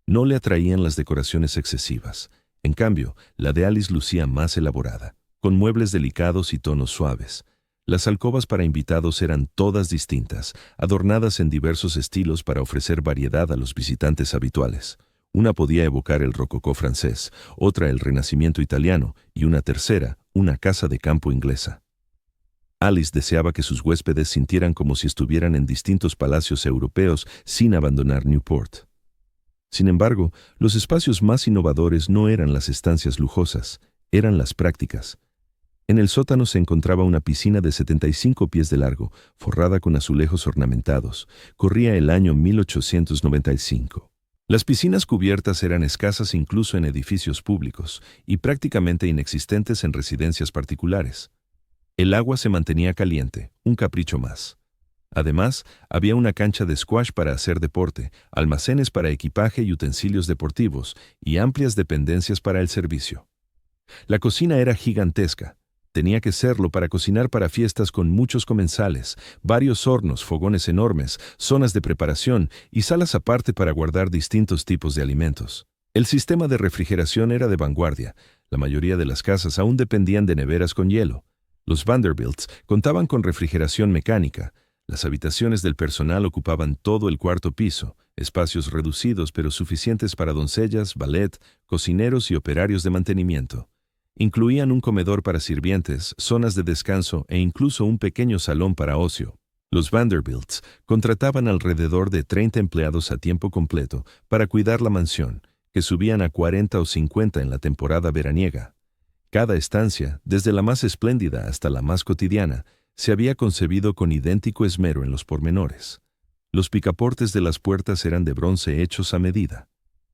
No le atraían las decoraciones excesivas. En cambio, la de Alice lucía más elaborada, con muebles delicados y tonos suaves. Las alcobas para invitados eran todas distintas, adornadas en diversos estilos para ofrecer variedad a los visitantes habituales. Una podía evocar el rococó francés, otra el renacimiento italiano y una tercera, una casa de campo inglesa. Alice deseaba que sus huéspedes sintieran como si estuvieran en distintos palacios europeos sin abandonar Newport. Sin embargo, los espacios más innovadores no eran las estancias lujosas, eran las prácticas. En el sótano se encontraba una piscina de 75 pies de largo, forrada con azulejos ornamentados. Corría el año 1895. Las piscinas cubiertas eran escasas incluso en edificios públicos y prácticamente inexistentes en residencias particulares. El agua se mantenía caliente, un capricho más. Además, había una cancha de squash para hacer deporte, almacenes para equipaje y utensilios deportivos, y amplias dependencias para el servicio. La cocina era gigantesca. Tenía que serlo para cocinar para fiestas con muchos comensales, varios hornos, fogones enormes, zonas de preparación y salas aparte para guardar distintos tipos de alimentos. El sistema de refrigeración era de vanguardia. La mayoría de las casas aún dependían de neveras con hielo. Los Vanderbilts contaban con refrigeración mecánica. Las habitaciones del personal ocupaban todo el cuarto piso, espacios reducidos pero suficientes para doncellas, ballet, cocineros y operarios de mantenimiento. Incluían un comedor para sirvientes, zonas de descanso e incluso un pequeño salón para ocio. Los Vanderbilts contrataban alrededor de 30 empleados a tiempo completo para cuidar la mansión, que subían a 40 o 50 en la temporada veraniega. Cada estancia, desde la más espléndida hasta la más cotidiana, se había concebido con idéntico esmero en los pormenores. Los picaportes de las puertas eran de bronce hechos a medida.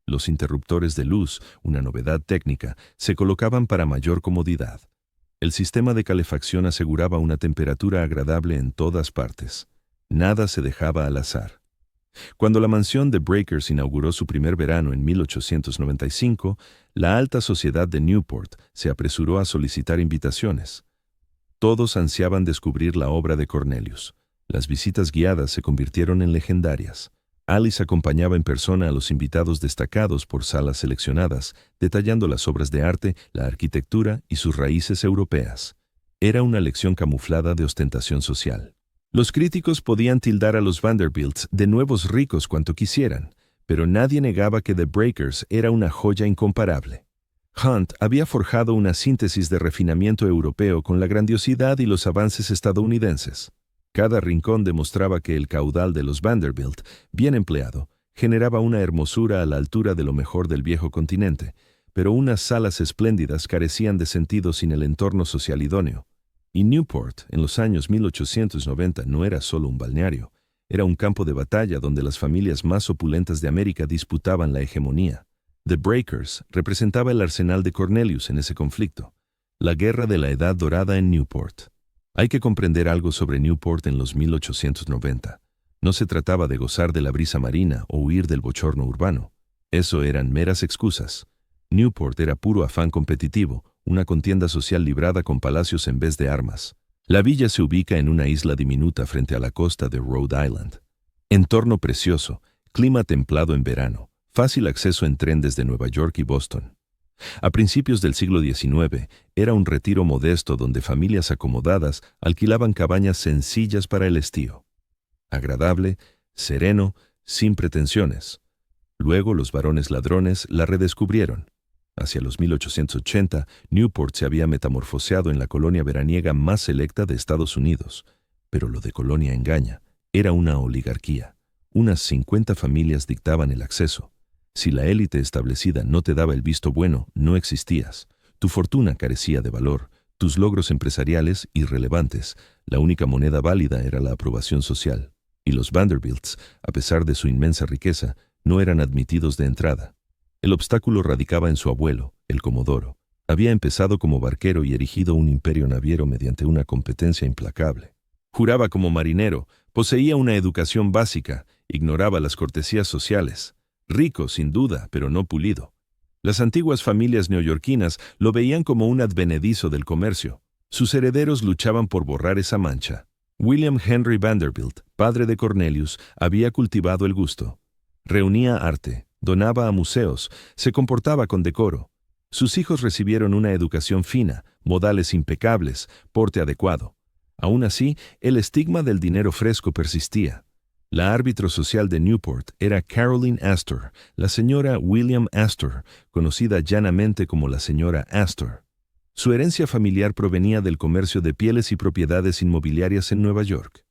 Los interruptores de luz, una novedad técnica, se colocaban para mayor comodidad. El sistema de calefacción aseguraba una temperatura agradable en todas partes. Nada se dejaba al azar. Cuando la mansión de Breakers inauguró su primer verano en 1895, la alta sociedad de Newport se apresuró a solicitar invitaciones. Todos ansiaban descubrir la obra de Cornelius. Las visitas guiadas se convirtieron en legendarias. Alice acompañaba en persona a los invitados destacados por salas seleccionadas, detallando las obras de arte, la arquitectura y sus raíces europeas. Era una lección camuflada de ostentación social. Los críticos podían tildar a los Vanderbilts de nuevos ricos cuanto quisieran, pero nadie negaba que The Breakers era una joya incomparable. Hunt había forjado una síntesis de refinamiento europeo con la grandiosidad y los avances estadounidenses. Cada rincón demostraba que el caudal de los Vanderbilt, bien empleado, generaba una hermosura a la altura de lo mejor del viejo continente, pero unas salas espléndidas carecían de sentido sin el entorno social idóneo. Y Newport, en los años 1890, no era solo un balneario, era un campo de batalla donde las familias más opulentas de América disputaban la hegemonía. The Breakers representaba el arsenal de Cornelius en ese conflicto, la guerra de la Edad Dorada en Newport. Hay que comprender algo sobre Newport en los 1890. No se trataba de gozar de la brisa marina o huir del bochorno urbano. Eso eran meras excusas. Newport era puro afán competitivo, una contienda social librada con palacios en vez de armas. La villa se ubica en una isla diminuta frente a la costa de Rhode Island. Entorno precioso, clima templado en verano, fácil acceso en tren desde Nueva York y Boston. A principios del siglo XIX, era un retiro modesto donde familias acomodadas alquilaban cabañas sencillas para el estío. Agradable, sereno, sin pretensiones. Luego los varones ladrones la redescubrieron. Hacia los 1880, Newport se había metamorfoseado en la colonia veraniega más selecta de Estados Unidos. Pero lo de colonia engaña. Era una oligarquía. Unas 50 familias dictaban el acceso. Si la élite establecida no te daba el visto bueno, no existías. Tu fortuna carecía de valor, tus logros empresariales irrelevantes. La única moneda válida era la aprobación social. Y los Vanderbilts, a pesar de su inmensa riqueza, no eran admitidos de entrada. El obstáculo radicaba en su abuelo, el comodoro. Había empezado como barquero y erigido un imperio naviero mediante una competencia implacable. Juraba como marinero, poseía una educación básica, ignoraba las cortesías sociales. Rico, sin duda, pero no pulido. Las antiguas familias neoyorquinas lo veían como un advenedizo del comercio. Sus herederos luchaban por borrar esa mancha. William Henry Vanderbilt, padre de Cornelius, había cultivado el gusto. Reunía arte, donaba a museos, se comportaba con decoro. Sus hijos recibieron una educación fina, modales impecables, porte adecuado. Aún así, el estigma del dinero fresco persistía. La árbitro social de Newport era Caroline Astor, la señora William Astor, conocida llanamente como la señora Astor. Su herencia familiar provenía del comercio de pieles y propiedades inmobiliarias en Nueva York.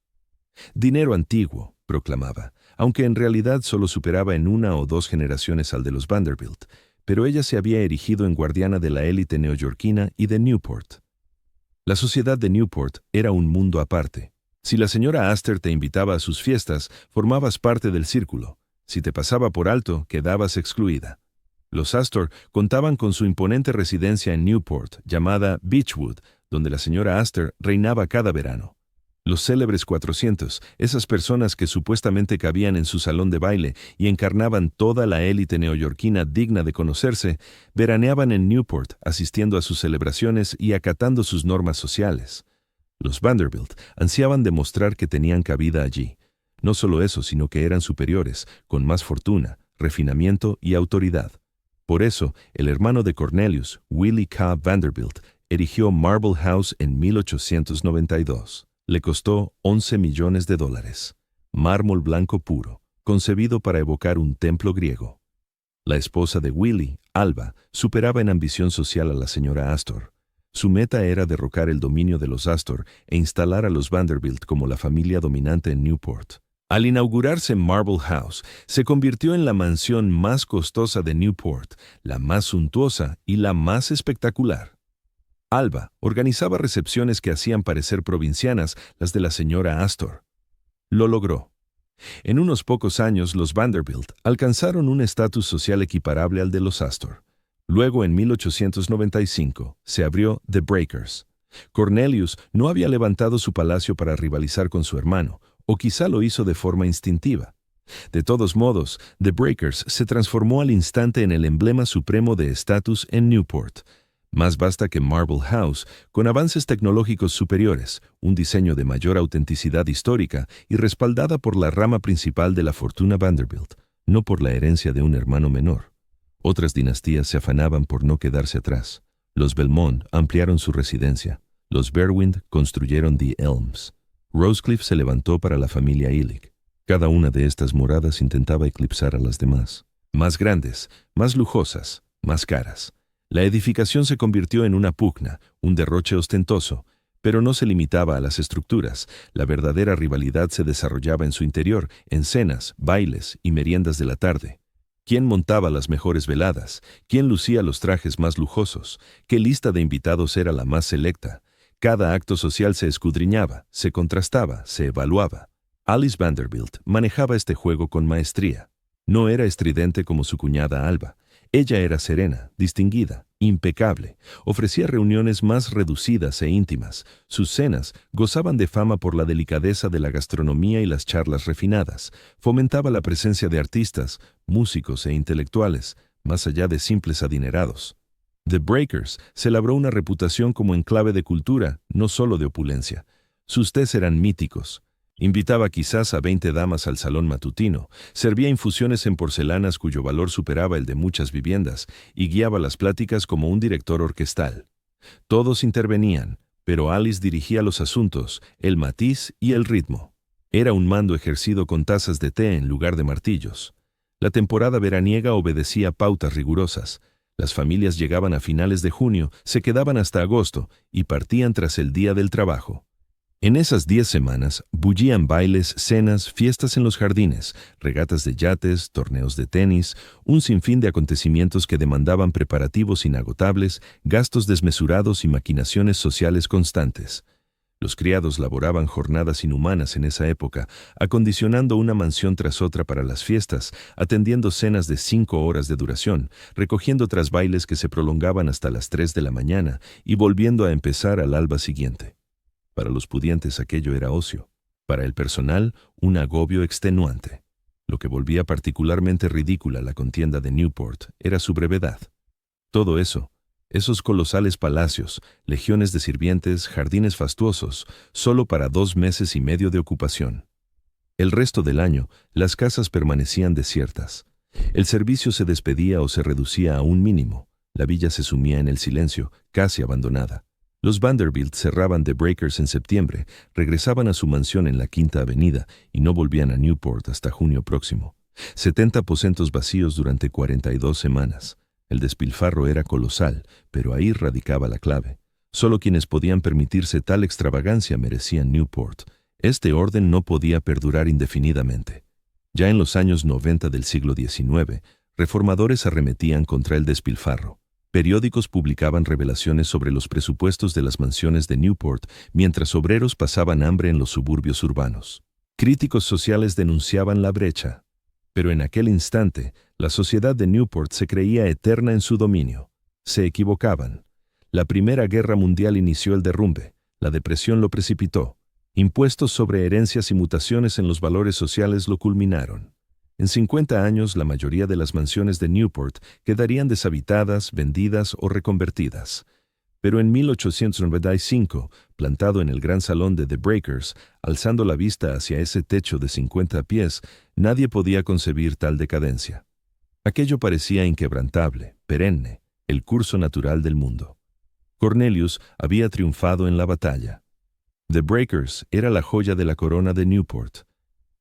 Dinero antiguo, proclamaba, aunque en realidad solo superaba en 1 o 2 generaciones al de los Vanderbilt, pero ella se había erigido en guardiana de la élite neoyorquina y de Newport. La sociedad de Newport era un mundo aparte. Si la señora Astor te invitaba a sus fiestas, formabas parte del círculo. Si te pasaba por alto, quedabas excluida. Los Astor contaban con su imponente residencia en Newport, llamada Beechwood, donde la señora Astor reinaba cada verano. Los célebres 400, esas personas que supuestamente cabían en su salón de baile y encarnaban toda la élite neoyorquina digna de conocerse, veraneaban en Newport, asistiendo a sus celebraciones y acatando sus normas sociales. Los Vanderbilt ansiaban demostrar que tenían cabida allí. No solo eso, sino que eran superiores, con más fortuna, refinamiento y autoridad. Por eso, el hermano de Cornelius, Willie K. Vanderbilt, erigió Marble House en 1892. Le costó $11 millones. Mármol blanco puro, concebido para evocar un templo griego. La esposa de Willie, Alba, superaba en ambición social a la señora Astor. Su meta era derrocar el dominio de los Astor e instalar a los Vanderbilt como la familia dominante en Newport. Al inaugurarse Marble House, se convirtió en la mansión más costosa de Newport, la más suntuosa y la más espectacular. Alba organizaba recepciones que hacían parecer provincianas las de la señora Astor. Lo logró. En unos pocos años, los Vanderbilt alcanzaron un estatus social equiparable al de los Astor. Luego, en 1895, se abrió The Breakers. Cornelius no había levantado su palacio para rivalizar con su hermano, o quizá lo hizo de forma instintiva. De todos modos, The Breakers se transformó al instante en el emblema supremo de estatus en Newport. Más vasta que Marble House, con avances tecnológicos superiores, un diseño de mayor autenticidad histórica y respaldada por la rama principal de la fortuna Vanderbilt, no por la herencia de un hermano menor. Otras dinastías se afanaban por no quedarse atrás. Los Belmont ampliaron su residencia. Los Berwind construyeron The Elms. Rosecliff se levantó para la familia Illick. Cada una de estas moradas intentaba eclipsar a las demás. Más grandes, más lujosas, más caras. La edificación se convirtió en una pugna, un derroche ostentoso, pero no se limitaba a las estructuras. La verdadera rivalidad se desarrollaba en su interior, en cenas, bailes y meriendas de la tarde. ¿Quién montaba las mejores veladas? ¿Quién lucía los trajes más lujosos? ¿Qué lista de invitados era la más selecta? Cada acto social se escudriñaba, se contrastaba, se evaluaba. Alice Vanderbilt manejaba este juego con maestría. No era estridente como su cuñada Alba. Ella era serena, distinguida, impecable. Ofrecía reuniones más reducidas e íntimas. Sus cenas gozaban de fama por la delicadeza de la gastronomía y las charlas refinadas. Fomentaba la presencia de artistas, músicos e intelectuales, más allá de simples adinerados. The Breakers se labró una reputación como enclave de cultura, no solo de opulencia. Sus tés eran míticos. Invitaba quizás a 20 damas al salón matutino, servía infusiones en porcelanas cuyo valor superaba el de muchas viviendas y guiaba las pláticas como un director orquestal. Todos intervenían, pero Alice dirigía los asuntos, el matiz y el ritmo. Era un mando ejercido con tazas de té en lugar de martillos. La temporada veraniega obedecía pautas rigurosas. Las familias llegaban a finales de junio, se quedaban hasta agosto y partían tras el día del trabajo. En esas 10 semanas bullían bailes, cenas, fiestas en los jardines, regatas de yates, torneos de tenis, un sinfín de acontecimientos que demandaban preparativos inagotables, gastos desmesurados y maquinaciones sociales constantes. Los criados laboraban jornadas inhumanas en esa época, acondicionando una mansión tras otra para las fiestas, atendiendo cenas de 5 horas de duración, recogiendo tras bailes que se prolongaban hasta las 3 de la mañana y volviendo a empezar al alba siguiente. Para los pudientes aquello era ocio. Para el personal, un agobio extenuante. Lo que volvía particularmente ridícula la contienda de Newport era su brevedad. Todo eso, esos colosales palacios, legiones de sirvientes, jardines fastuosos, solo para 2 meses y medio de ocupación. El resto del año, las casas permanecían desiertas. El servicio se despedía o se reducía a un mínimo. La villa se sumía en el silencio, casi abandonada. Los Vanderbilt cerraban The Breakers en septiembre, regresaban a su mansión en la Quinta Avenida y no volvían a Newport hasta junio próximo. 70 aposentos vacíos durante 42 semanas. El despilfarro era colosal, pero ahí radicaba la clave. Solo quienes podían permitirse tal extravagancia merecían Newport. Este orden no podía perdurar indefinidamente. Ya en los años 90 del siglo XIX, reformadores arremetían contra el despilfarro. Periódicos publicaban revelaciones sobre los presupuestos de las mansiones de Newport, mientras obreros pasaban hambre en los suburbios urbanos. Críticos sociales denunciaban la brecha. Pero en aquel instante, la sociedad de Newport se creía eterna en su dominio. Se equivocaban. La Primera Guerra Mundial inició el derrumbe. La depresión lo precipitó. Impuestos sobre herencias y mutaciones en los valores sociales lo culminaron. En 50 años, la mayoría de las mansiones de Newport quedarían deshabitadas, vendidas o reconvertidas. Pero en 1895, plantado en el gran salón de The Breakers, alzando la vista hacia ese techo de 50 pies, nadie podía concebir tal decadencia. Aquello parecía inquebrantable, perenne, el curso natural del mundo. Cornelius había triunfado en la batalla. The Breakers era la joya de la corona de Newport.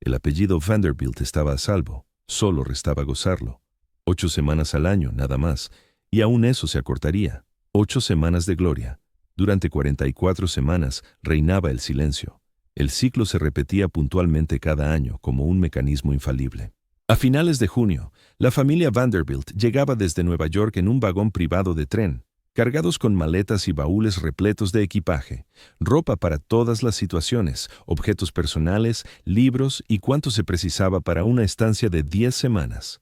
El apellido Vanderbilt estaba a salvo, solo restaba gozarlo. 8 semanas al año, nada más, y aún eso se acortaría. 8 semanas de gloria. Durante 44 semanas reinaba el silencio. El ciclo se repetía puntualmente cada año como un mecanismo infalible. A finales de junio, la familia Vanderbilt llegaba desde Nueva York en un vagón privado de tren, cargados con maletas y baúles repletos de equipaje, ropa para todas las situaciones, objetos personales, libros y cuanto se precisaba para una estancia de 10 semanas.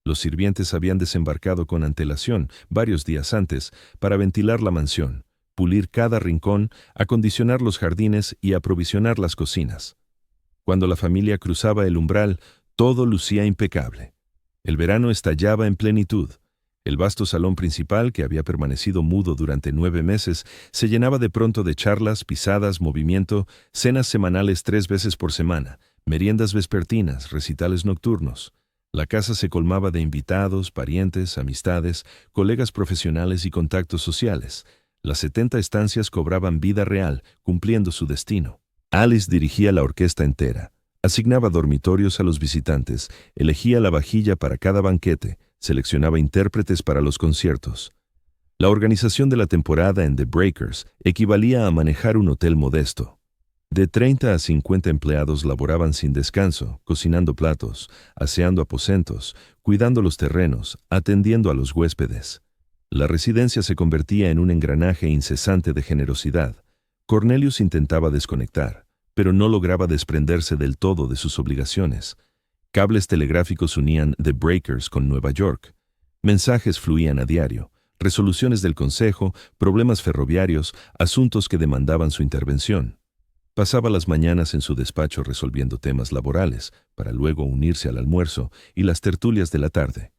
Los sirvientes habían desembarcado con antelación, varios días antes, para ventilar la mansión, pulir cada rincón, acondicionar los jardines y aprovisionar las cocinas. Cuando la familia cruzaba el umbral, todo lucía impecable. El verano estallaba en plenitud. El vasto salón principal, que había permanecido mudo durante 9 meses, se llenaba de pronto de charlas, pisadas, movimiento, cenas semanales 3 veces por semana, meriendas vespertinas, recitales nocturnos. La casa se colmaba de invitados, parientes, amistades, colegas profesionales y contactos sociales. Las 70 estancias cobraban vida real, cumpliendo su destino. Alice dirigía la orquesta entera. Asignaba dormitorios a los visitantes, elegía la vajilla para cada banquete, seleccionaba intérpretes para los conciertos. La organización de la temporada en The Breakers equivalía a manejar un hotel modesto. De 30 a 50 empleados laboraban sin descanso, cocinando platos, aseando aposentos, cuidando los terrenos, atendiendo a los huéspedes. La residencia se convertía en un engranaje incesante de generosidad. Cornelius intentaba desconectar, pero no lograba desprenderse del todo de sus obligaciones. Cables telegráficos unían The Breakers con Nueva York. Mensajes fluían a diario, resoluciones del consejo, problemas ferroviarios, asuntos que demandaban su intervención. Pasaba las mañanas en su despacho resolviendo temas laborales, para luego unirse al almuerzo y las tertulias de la tarde.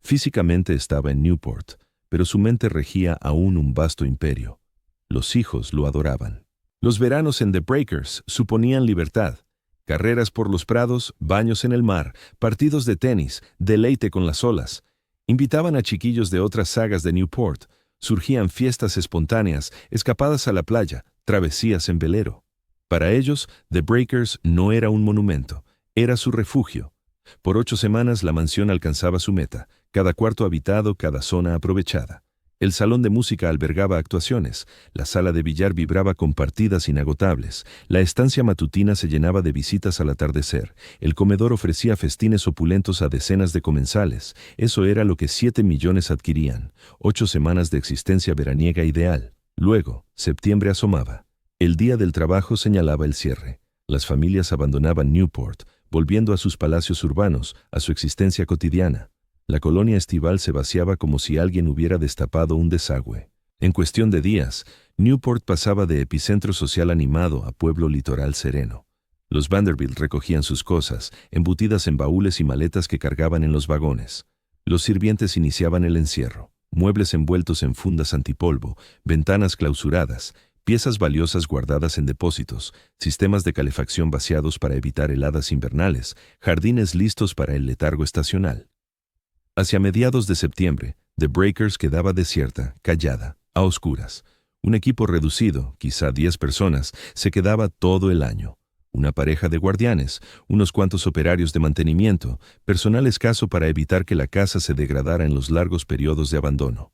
Físicamente estaba en Newport, pero su mente regía aún un vasto imperio. Los hijos lo adoraban. Los veranos en The Breakers suponían libertad. Carreras por los prados, baños en el mar, partidos de tenis, deleite con las olas. Invitaban a chiquillos de otras sagas de Newport. Surgían fiestas espontáneas, escapadas a la playa, travesías en velero. Para ellos, The Breakers no era un monumento, era su refugio. Por 8 semanas la mansión alcanzaba su meta, cada cuarto habitado, cada zona aprovechada. El salón de música albergaba actuaciones, la sala de billar vibraba con partidas inagotables, la estancia matutina se llenaba de visitas al atardecer, el comedor ofrecía festines opulentos a decenas de comensales. Eso era lo que 7 millones adquirían, 8 semanas de existencia veraniega ideal. Luego, septiembre asomaba. El día del trabajo señalaba el cierre. Las familias abandonaban Newport, volviendo a sus palacios urbanos, a su existencia cotidiana. La colonia estival se vaciaba como si alguien hubiera destapado un desagüe. En cuestión de días, Newport pasaba de epicentro social animado a pueblo litoral sereno. Los Vanderbilt recogían sus cosas, embutidas en baúles y maletas que cargaban en los vagones. Los sirvientes iniciaban el encierro. Muebles envueltos en fundas antipolvo, ventanas clausuradas, piezas valiosas guardadas en depósitos, sistemas de calefacción vaciados para evitar heladas invernales, jardines listos para el letargo estacional. Hacia mediados de septiembre, The Breakers quedaba desierta, callada, a oscuras. Un equipo reducido, quizá 10 personas, se quedaba todo el año. Una pareja de guardianes, unos cuantos operarios de mantenimiento, personal escaso para evitar que la casa se degradara en los largos periodos de abandono.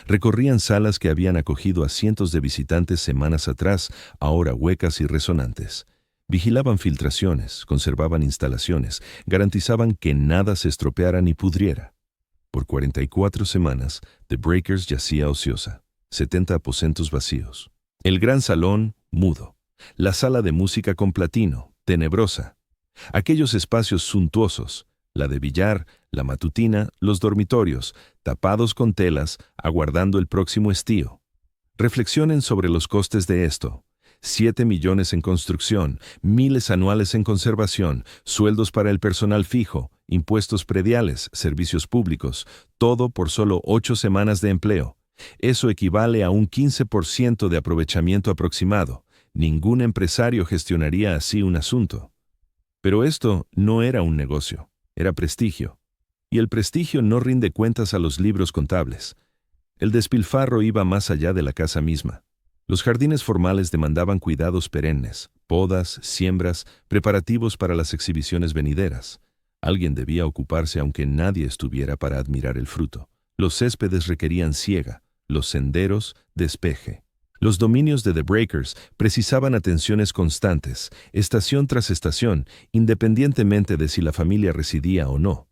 Recorrían salas que habían acogido a cientos de visitantes semanas atrás, ahora huecas y resonantes. Vigilaban filtraciones, conservaban instalaciones, garantizaban que nada se estropeara ni pudriera. Por 44 semanas, The Breakers yacía ociosa, 70 aposentos vacíos. El gran salón, mudo. La sala de música con platino, tenebrosa. Aquellos espacios suntuosos, la de billar, la matutina, los dormitorios, tapados con telas, aguardando el próximo estío. Reflexionen sobre los costes de esto. 7 millones en construcción, miles anuales en conservación, sueldos para el personal fijo, impuestos prediales, servicios públicos, todo por solo 8 semanas de empleo. Eso equivale a un 15% de aprovechamiento aproximado. Ningún empresario gestionaría así un asunto. Pero esto no era un negocio, era prestigio. Y el prestigio no rinde cuentas a los libros contables. El despilfarro iba más allá de la casa misma. Los jardines formales demandaban cuidados perennes, podas, siembras, preparativos para las exhibiciones venideras. Alguien debía ocuparse aunque nadie estuviera para admirar el fruto. Los céspedes requerían siega, los senderos, despeje. Los dominios de The Breakers precisaban atenciones constantes, estación tras estación, independientemente de si la familia residía o no.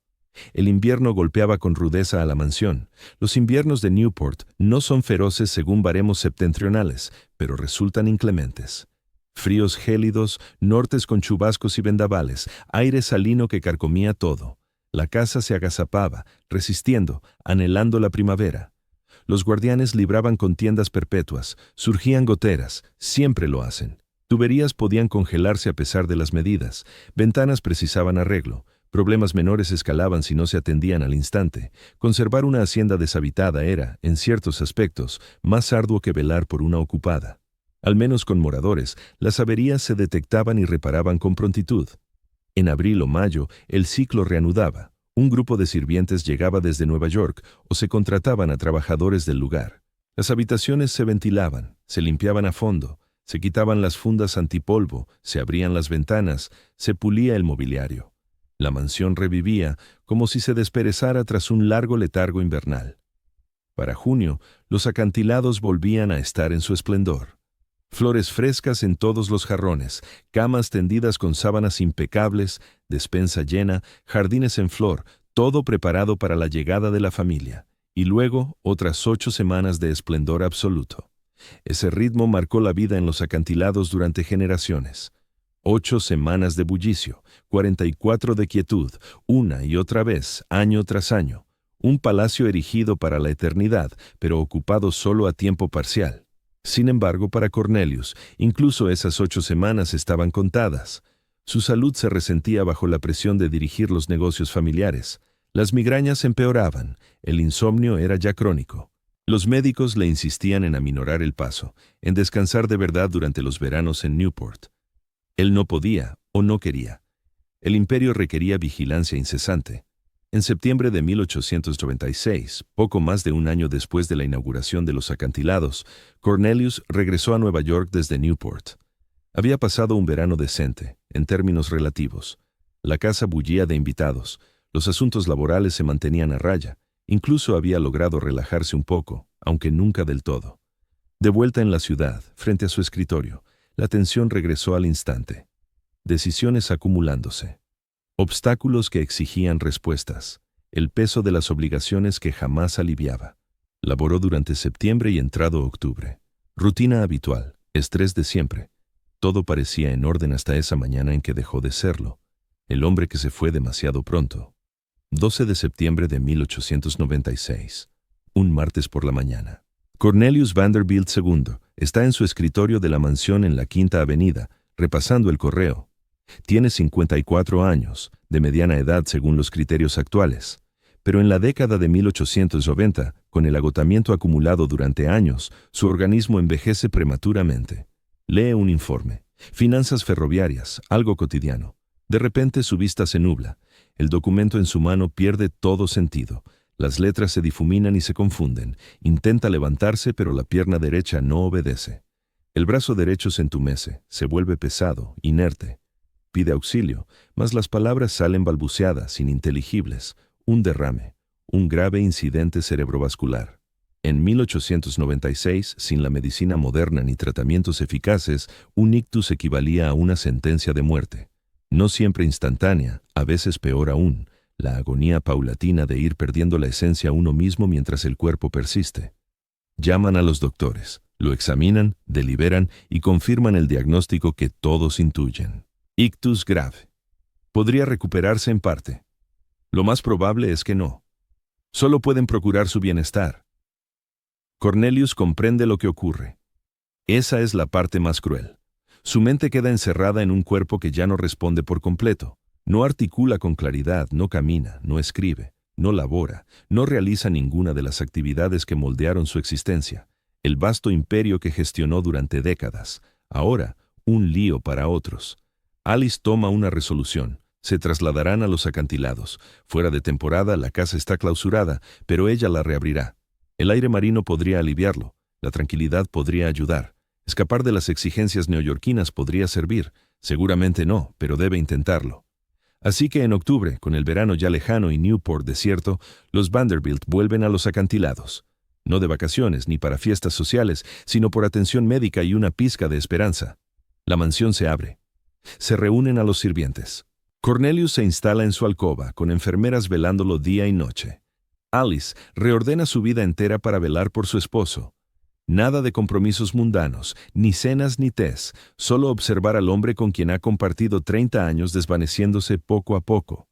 El invierno golpeaba con rudeza a la mansión. Los inviernos de Newport no son feroces según baremos septentrionales, pero resultan inclementes. Fríos gélidos, nortes con chubascos y vendavales, aire salino que carcomía todo. La casa se agazapaba, resistiendo, anhelando la primavera. Los guardianes libraban contiendas perpetuas, surgían goteras, siempre lo hacen. Tuberías podían congelarse a pesar de las medidas, ventanas precisaban arreglo, problemas menores escalaban si no se atendían al instante. Conservar una hacienda deshabitada era, en ciertos aspectos, más arduo que velar por una ocupada. Al menos con moradores, las averías se detectaban y reparaban con prontitud. En abril o mayo, el ciclo reanudaba. Un grupo de sirvientes llegaba desde Nueva York o se contrataban a trabajadores del lugar. Las habitaciones se ventilaban, se limpiaban a fondo, se quitaban las fundas antipolvo, se abrían las ventanas, se pulía el mobiliario. La mansión revivía como si se desperezara tras un largo letargo invernal. Para junio, los acantilados volvían a estar en su esplendor. Flores frescas en todos los jarrones, camas tendidas con sábanas impecables, despensa llena, jardines en flor, todo preparado para la llegada de la familia. Y luego, otras 8 semanas de esplendor absoluto. Ese ritmo marcó la vida en los acantilados durante generaciones. 8 semanas de bullicio, 44 de quietud, una y otra vez, año tras año. Un palacio erigido para la eternidad, pero ocupado solo a tiempo parcial. Sin embargo, para Cornelius, incluso esas 8 semanas estaban contadas. Su salud se resentía bajo la presión de dirigir los negocios familiares. Las migrañas empeoraban, el insomnio era ya crónico. Los médicos le insistían en aminorar el paso, en descansar de verdad durante los veranos en Newport. Él no podía o no quería. El imperio requería vigilancia incesante. En septiembre de 1896, poco más de un año después de la inauguración de los acantilados, Cornelius regresó a Nueva York desde Newport. Había pasado un verano decente, en términos relativos. La casa bullía de invitados, los asuntos laborales se mantenían a raya, incluso había logrado relajarse un poco, aunque nunca del todo. De vuelta en la ciudad, frente a su escritorio, la tensión regresó al instante. Decisiones acumulándose. Obstáculos que exigían respuestas, el peso de las obligaciones que jamás aliviaba. Laboró durante septiembre y entrado octubre. Rutina habitual, Estrés de siempre. Todo parecía en orden hasta esa mañana en que dejó de serlo. El hombre que se fue demasiado pronto. 12 de septiembre de 1896. Un martes por la mañana. Cornelius Vanderbilt II está en su escritorio de la mansión en la Quinta Avenida, repasando el correo. Tiene 54 años, de mediana edad según los criterios actuales. Pero en la década de 1890, con el agotamiento acumulado durante años, su organismo envejece prematuramente. Lee un informe. Finanzas ferroviarias, algo cotidiano. De repente su vista se nubla. El documento en su mano pierde todo sentido. Las letras se difuminan y se confunden. Intenta levantarse, pero la pierna derecha no obedece. El brazo derecho se entumece, se vuelve pesado, inerte. Pide auxilio, mas las palabras salen balbuceadas, ininteligibles. Un derrame, un grave incidente cerebrovascular. En 1896, sin la medicina moderna ni tratamientos eficaces, un ictus equivalía a una sentencia de muerte. No siempre instantánea, a veces peor aún, la agonía paulatina de ir perdiendo la esencia uno mismo mientras el cuerpo persiste. Llaman a los doctores, lo examinan, deliberan y confirman el diagnóstico que todos intuyen. Ictus grave. Podría recuperarse en parte. Lo más probable es que no. Solo pueden procurar su bienestar. Cornelius comprende lo que ocurre. Esa es la parte más cruel. Su mente queda encerrada en un cuerpo que ya no responde por completo. No articula con claridad, no camina, no escribe, no labora, no realiza ninguna de las actividades que moldearon su existencia. El vasto imperio que gestionó durante décadas. Ahora, un lío para otros. Alice toma una resolución. Se trasladarán a los acantilados. Fuera de temporada, la casa está clausurada, pero ella la reabrirá. El aire marino podría aliviarlo. La tranquilidad podría ayudar. Escapar de las exigencias neoyorquinas podría servir. Seguramente no, pero debe intentarlo. Así que en octubre, con el verano ya lejano y Newport desierto, los Vanderbilt vuelven a los acantilados. No de vacaciones ni para fiestas sociales, sino por atención médica y una pizca de esperanza. La mansión se abre. Se reúnen a los sirvientes. Cornelius se instala en su alcoba, con enfermeras velándolo día y noche. Alice reordena su vida entera para velar por su esposo. Nada de compromisos mundanos, ni cenas ni tés, solo observar al hombre con quien ha compartido 30 años desvaneciéndose poco a poco.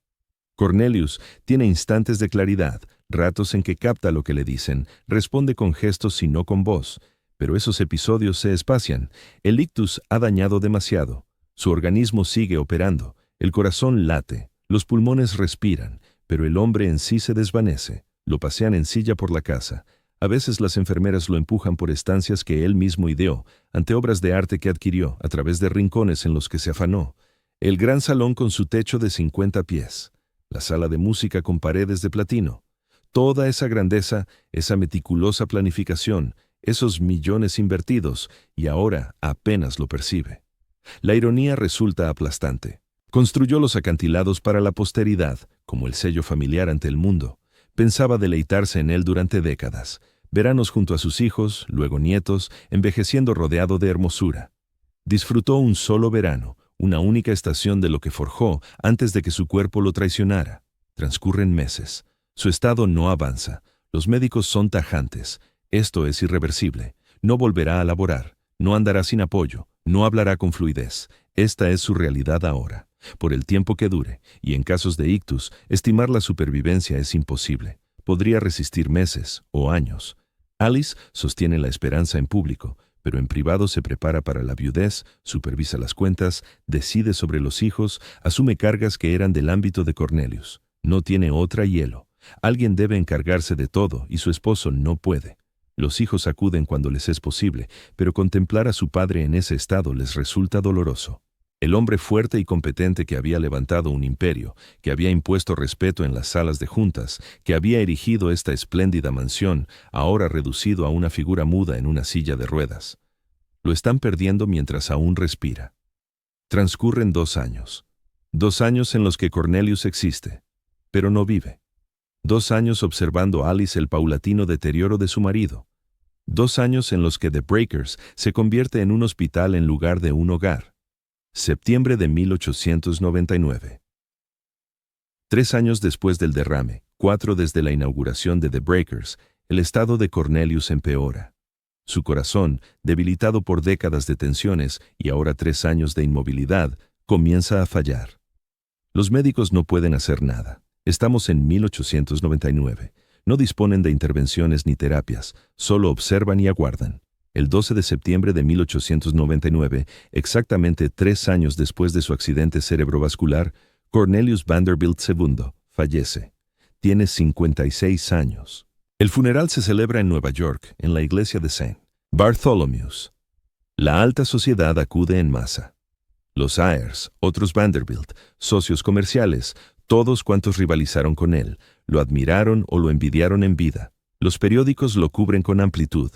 Cornelius tiene instantes de claridad, ratos en que capta lo que le dicen, responde con gestos y no con voz, pero esos episodios se espacian. El ictus ha dañado demasiado. Su organismo sigue operando, el corazón late, los pulmones respiran, pero el hombre en sí se desvanece. Lo pasean en silla por la casa. A veces las enfermeras lo empujan por estancias que él mismo ideó, ante obras de arte que adquirió, a través de rincones en los que se afanó. El gran salón con su techo de 50 pies. La sala de música con paredes de platino. Toda esa grandeza, esa meticulosa planificación, esos millones invertidos, y ahora apenas lo percibe. La ironía resulta aplastante. Construyó los acantilados para la posteridad, como el sello familiar ante el mundo. Pensaba deleitarse en él durante décadas. Veranos junto a sus hijos, luego nietos, envejeciendo rodeado de hermosura. Disfrutó un solo verano, una única estación de lo que forjó antes de que su cuerpo lo traicionara. Transcurren meses. Su estado no avanza. Los médicos son tajantes. Esto es irreversible. No volverá a laborar. No andará sin apoyo. No hablará con fluidez. Esta es su realidad ahora. Por el tiempo que dure, y en casos de ictus, estimar la supervivencia es imposible. Podría resistir meses o años. Alice sostiene la esperanza en público, pero en privado se prepara para la viudez, supervisa las cuentas, decide sobre los hijos, asume cargas que eran del ámbito de Cornelius. No tiene otra hielo. Alguien debe encargarse de todo y su esposo no puede. Los hijos acuden cuando les es posible, pero contemplar a su padre en ese estado les resulta doloroso. El hombre fuerte y competente que había levantado un imperio, que había impuesto respeto en las salas de juntas, que había erigido esta espléndida mansión, ahora reducido a una figura muda en una silla de ruedas. Lo están perdiendo mientras aún respira. Transcurren 2 años. 2 años en los que Cornelius existe, pero no vive. 2 años observando a Alice el paulatino deterioro de su marido. 2 años en los que The Breakers se convierte en un hospital en lugar de un hogar. Septiembre de 1899. 3 años después del derrame, 4 desde la inauguración de The Breakers, el estado de Cornelius empeora. Su corazón, debilitado por décadas de tensiones y ahora 3 años de inmovilidad, comienza a fallar. Los médicos no pueden hacer nada. Estamos en 1899. No disponen de intervenciones ni terapias, solo observan y aguardan. El 12 de septiembre de 1899, exactamente 3 años después de su accidente cerebrovascular, Cornelius Vanderbilt II fallece. Tiene 56 años. El funeral se celebra en Nueva York, en la iglesia de St. Bartholomew's. La alta sociedad acude en masa. Los Ayers, otros Vanderbilt, socios comerciales, todos cuantos rivalizaron con él, lo admiraron o lo envidiaron en vida. Los periódicos lo cubren con amplitud.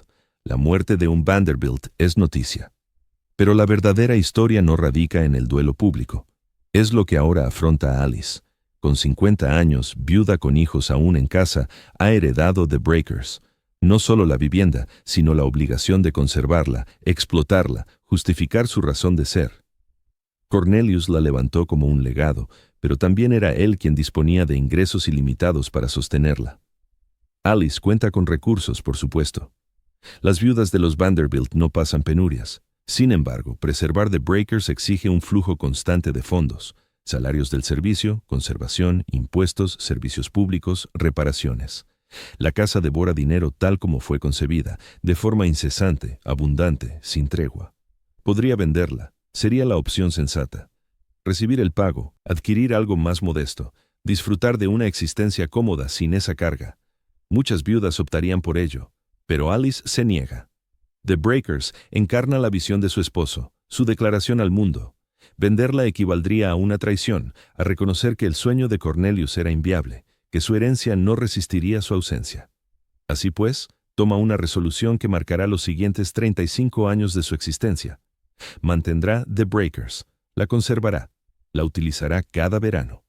La muerte de un Vanderbilt es noticia. Pero la verdadera historia no radica en el duelo público. Es lo que ahora afronta Alice. Con 50 años, viuda con hijos aún en casa, ha heredado The Breakers. No solo la vivienda, sino la obligación de conservarla, explotarla, justificar su razón de ser. Cornelius la levantó como un legado, pero también era él quien disponía de ingresos ilimitados para sostenerla. Alice cuenta con recursos, por supuesto. Las viudas de los Vanderbilt no pasan penurias. Sin embargo, preservar The Breakers exige un flujo constante de fondos, salarios del servicio, conservación, impuestos, servicios públicos, reparaciones. La casa devora dinero tal como fue concebida, de forma incesante, abundante, sin tregua. Podría venderla, sería la opción sensata. Recibir el pago, adquirir algo más modesto, disfrutar de una existencia cómoda sin esa carga. Muchas viudas optarían por ello, pero Alice se niega. The Breakers encarna la visión de su esposo, su declaración al mundo. Venderla equivaldría a una traición, a reconocer que el sueño de Cornelius era inviable, que su herencia no resistiría su ausencia. Así pues, toma una resolución que marcará los siguientes 35 años de su existencia. Mantendrá The Breakers, la conservará, la utilizará cada verano,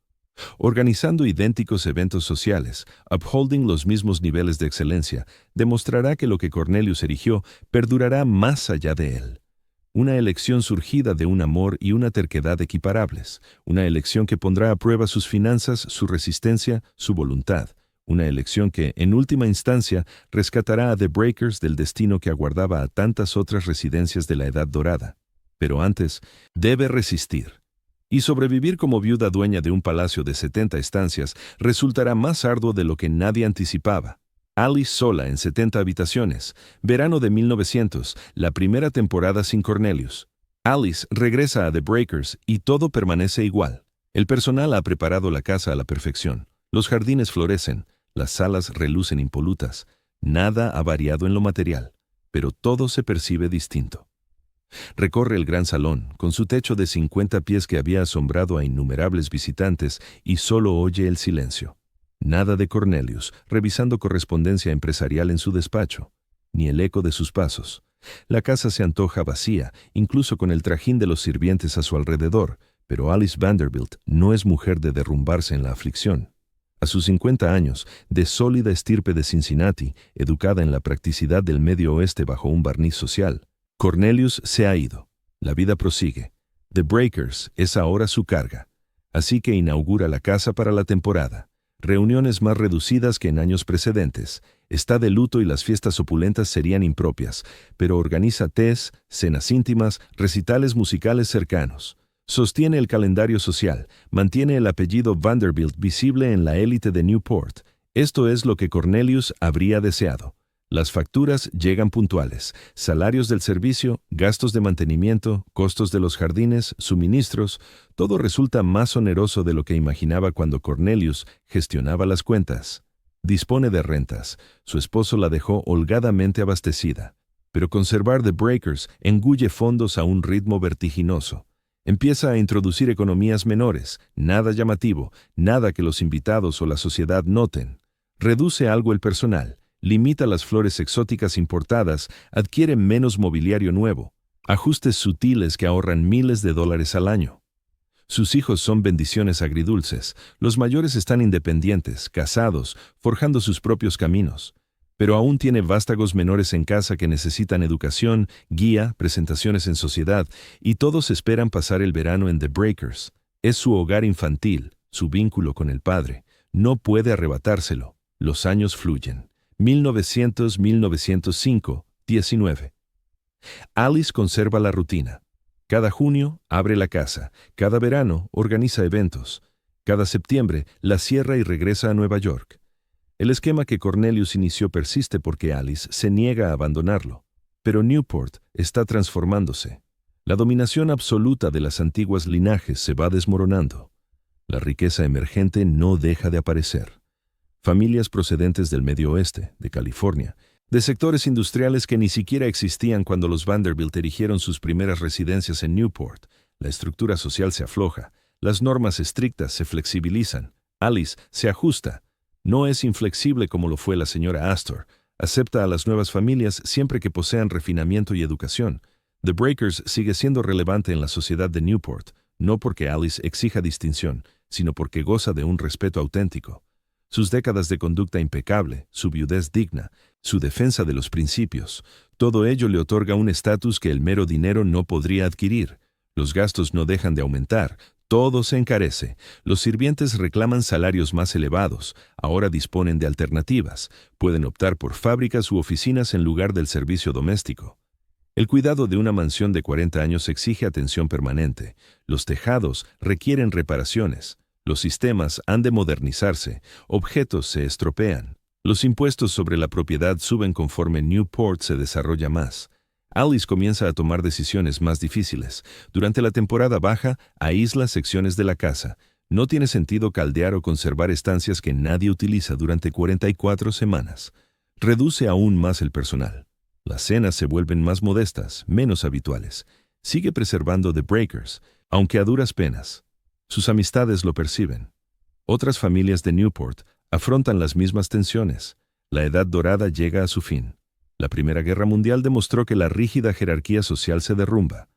organizando idénticos eventos sociales, upholding los mismos niveles de excelencia, demostrará que lo que Cornelius erigió perdurará más allá de él. Una elección surgida de un amor y una terquedad equiparables, una elección que pondrá a prueba sus finanzas, su resistencia, su voluntad, una elección que, en última instancia, rescatará a The Breakers del destino que aguardaba a tantas otras residencias de la Edad Dorada. Pero antes, debe resistir. Y sobrevivir como viuda dueña de un palacio de 70 estancias resultará más arduo de lo que nadie anticipaba. Alice sola en 70 habitaciones. Verano de 1900, la primera temporada sin Cornelius. Alice regresa a The Breakers y todo permanece igual. El personal ha preparado la casa a la perfección. Los jardines florecen, las salas relucen impolutas. Nada ha variado en lo material, pero todo se percibe distinto. Recorre el gran salón, con su techo de 50 pies que había asombrado a innumerables visitantes, y solo oye el silencio. Nada de Cornelius, revisando correspondencia empresarial en su despacho, ni el eco de sus pasos. La casa se antoja vacía, incluso con el trajín de los sirvientes a su alrededor, pero Alice Vanderbilt no es mujer de derrumbarse en la aflicción. A sus 50 años, de sólida estirpe de Cincinnati, educada en la practicidad del Medio Oeste bajo un barniz social, Cornelius se ha ido. La vida prosigue. The Breakers es ahora su carga. Así que inaugura la casa para la temporada. Reuniones más reducidas que en años precedentes. Está de luto y las fiestas opulentas serían impropias, pero organiza tés, cenas íntimas, recitales musicales cercanos. Sostiene el calendario social, mantiene el apellido Vanderbilt visible en la élite de Newport. Esto es lo que Cornelius habría deseado. Las facturas llegan puntuales, salarios del servicio, gastos de mantenimiento, costos de los jardines, suministros, todo resulta más oneroso de lo que imaginaba cuando Cornelius gestionaba las cuentas. Dispone de rentas, su esposo la dejó holgadamente abastecida, pero conservar The Breakers engulle fondos a un ritmo vertiginoso. Empieza a introducir economías menores, nada llamativo, nada que los invitados o la sociedad noten. Reduce algo el personal. Limita las flores exóticas importadas, adquiere menos mobiliario nuevo, ajustes sutiles que ahorran miles de dólares al año. Sus hijos son bendiciones agridulces, los mayores están independientes, casados, forjando sus propios caminos. Pero aún tiene vástagos menores en casa que necesitan educación, guía, presentaciones en sociedad, y todos esperan pasar el verano en The Breakers. Es su hogar infantil, su vínculo con el padre. No puede arrebatárselo. Los años fluyen. 1900-1905, 19. Alice conserva la rutina. Cada junio abre la casa, cada verano organiza eventos, cada septiembre la cierra y regresa a Nueva York. El esquema que Cornelius inició persiste porque Alice se niega a abandonarlo. Pero Newport está transformándose. La dominación absoluta de las antiguas linajes se va desmoronando. La riqueza emergente no deja de aparecer. Familias procedentes del Medio Oeste, de California, de sectores industriales que ni siquiera existían cuando los Vanderbilt erigieron sus primeras residencias en Newport. La estructura social se afloja, las normas estrictas se flexibilizan, Alice se ajusta. No es inflexible como lo fue la señora Astor. Acepta a las nuevas familias siempre que posean refinamiento y educación. The Breakers sigue siendo relevante en la sociedad de Newport, no porque Alice exija distinción, sino porque goza de un respeto auténtico. Sus décadas de conducta impecable, su viudez digna, su defensa de los principios, todo ello le otorga un estatus que el mero dinero no podría adquirir. Los gastos no dejan de aumentar, todo se encarece. Los sirvientes reclaman salarios más elevados, ahora disponen de alternativas, pueden optar por fábricas u oficinas en lugar del servicio doméstico. El cuidado de una mansión de 40 años exige atención permanente. Los tejados requieren reparaciones. Los sistemas han de modernizarse, objetos se estropean. Los impuestos sobre la propiedad suben conforme Newport se desarrolla más. Alice comienza a tomar decisiones más difíciles. Durante la temporada baja, aísla secciones de la casa. No tiene sentido caldear o conservar estancias que nadie utiliza durante 44 semanas. Reduce aún más el personal. Las cenas se vuelven más modestas, menos habituales. Sigue preservando The Breakers, aunque a duras penas. Sus amistades lo perciben. Otras familias de Newport afrontan las mismas tensiones. La Edad Dorada llega a su fin. La Primera Guerra Mundial demostró que la rígida jerarquía social se derrumba.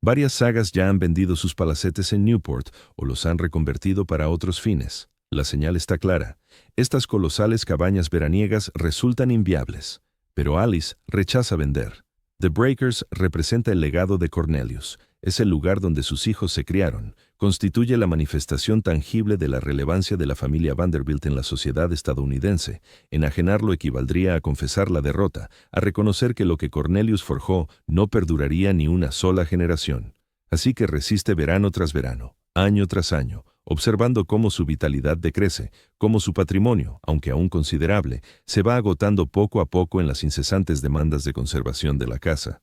Varias sagas ya han vendido sus palacetes en Newport o los han reconvertido para otros fines. La señal está clara. Estas colosales cabañas veraniegas resultan inviables. Pero Alice rechaza vender. The Breakers representa el legado de Cornelius. Es el lugar donde sus hijos se criaron. Constituye la manifestación tangible de la relevancia de la familia Vanderbilt en la sociedad estadounidense. Enajenarlo equivaldría a confesar la derrota, a reconocer que lo que Cornelius forjó no perduraría ni una sola generación. Así que resiste verano tras verano, año tras año, observando cómo su vitalidad decrece, cómo su patrimonio, aunque aún considerable, se va agotando poco a poco en las incesantes demandas de conservación de la casa.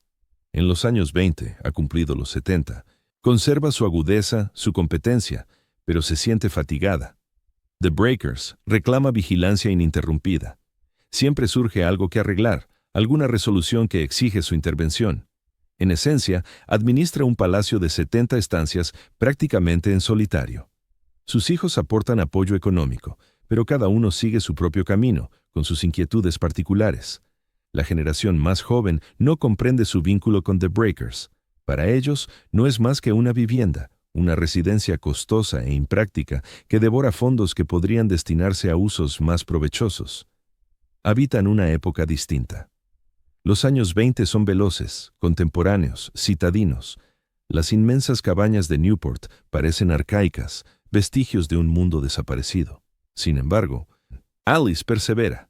En los años 20, ha cumplido los 70, conserva su agudeza, su competencia, pero se siente fatigada. The Breakers reclama vigilancia ininterrumpida. Siempre surge algo que arreglar, alguna resolución que exige su intervención. En esencia, administra un palacio de 70 estancias prácticamente en solitario. Sus hijos aportan apoyo económico, pero cada uno sigue su propio camino, con sus inquietudes particulares. La generación más joven no comprende su vínculo con The Breakers. Para ellos, no es más que una vivienda, una residencia costosa e impráctica que devora fondos que podrían destinarse a usos más provechosos. Habitan una época distinta. Los años 20 son veloces, contemporáneos, citadinos. Las inmensas cabañas de Newport parecen arcaicas, vestigios de un mundo desaparecido. Sin embargo, Alice persevera.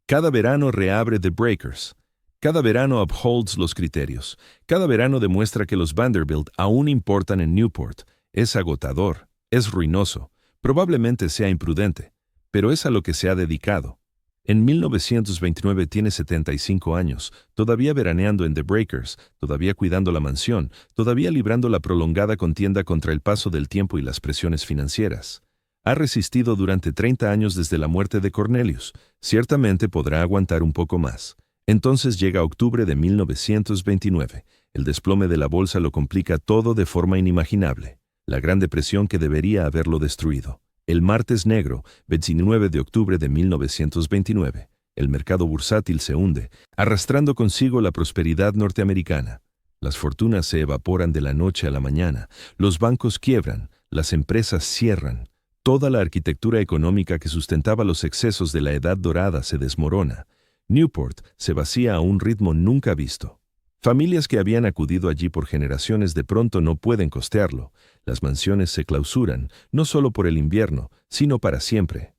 Cada verano reabre The Breakers. Cada verano upholds los criterios. Cada verano demuestra que los Vanderbilt aún importan en Newport. Es agotador, es ruinoso, probablemente sea imprudente, pero es a lo que se ha dedicado. En 1929 tiene 75 años, todavía veraneando en The Breakers, todavía cuidando la mansión, todavía librando la prolongada contienda contra el paso del tiempo y las presiones financieras. Ha resistido durante 30 años desde la muerte de Cornelius. Ciertamente podrá aguantar un poco más. Entonces llega octubre de 1929. El desplome de la bolsa lo complica todo de forma inimaginable. La Gran Depresión que debería haberlo destruido. El martes negro, 29 de octubre de 1929. El mercado bursátil se hunde, arrastrando consigo la prosperidad norteamericana. Las fortunas se evaporan de la noche a la mañana. Los bancos quiebran, las empresas cierran. Toda la arquitectura económica que sustentaba los excesos de la Edad Dorada se desmorona. Newport se vacía a un ritmo nunca visto. Familias que habían acudido allí por generaciones de pronto no pueden costearlo. Las mansiones se clausuran, no solo por el invierno, sino para siempre.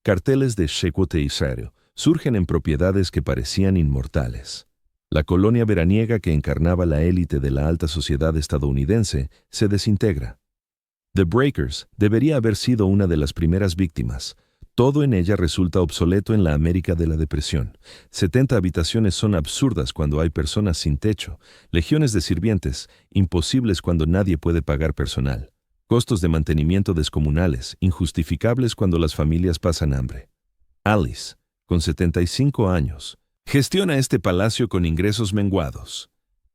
Carteles de Shequote Israel surgen en propiedades que parecían inmortales. La colonia veraniega que encarnaba la élite de la alta sociedad estadounidense se desintegra. The Breakers debería haber sido una de las primeras víctimas. Todo en ella resulta obsoleto en la América de la Depresión. 70 habitaciones son absurdas cuando hay personas sin techo, legiones de sirvientes, imposibles cuando nadie puede pagar personal, costos de mantenimiento descomunales, injustificables cuando las familias pasan hambre. Alice, con 75 años, gestiona este palacio con ingresos menguados.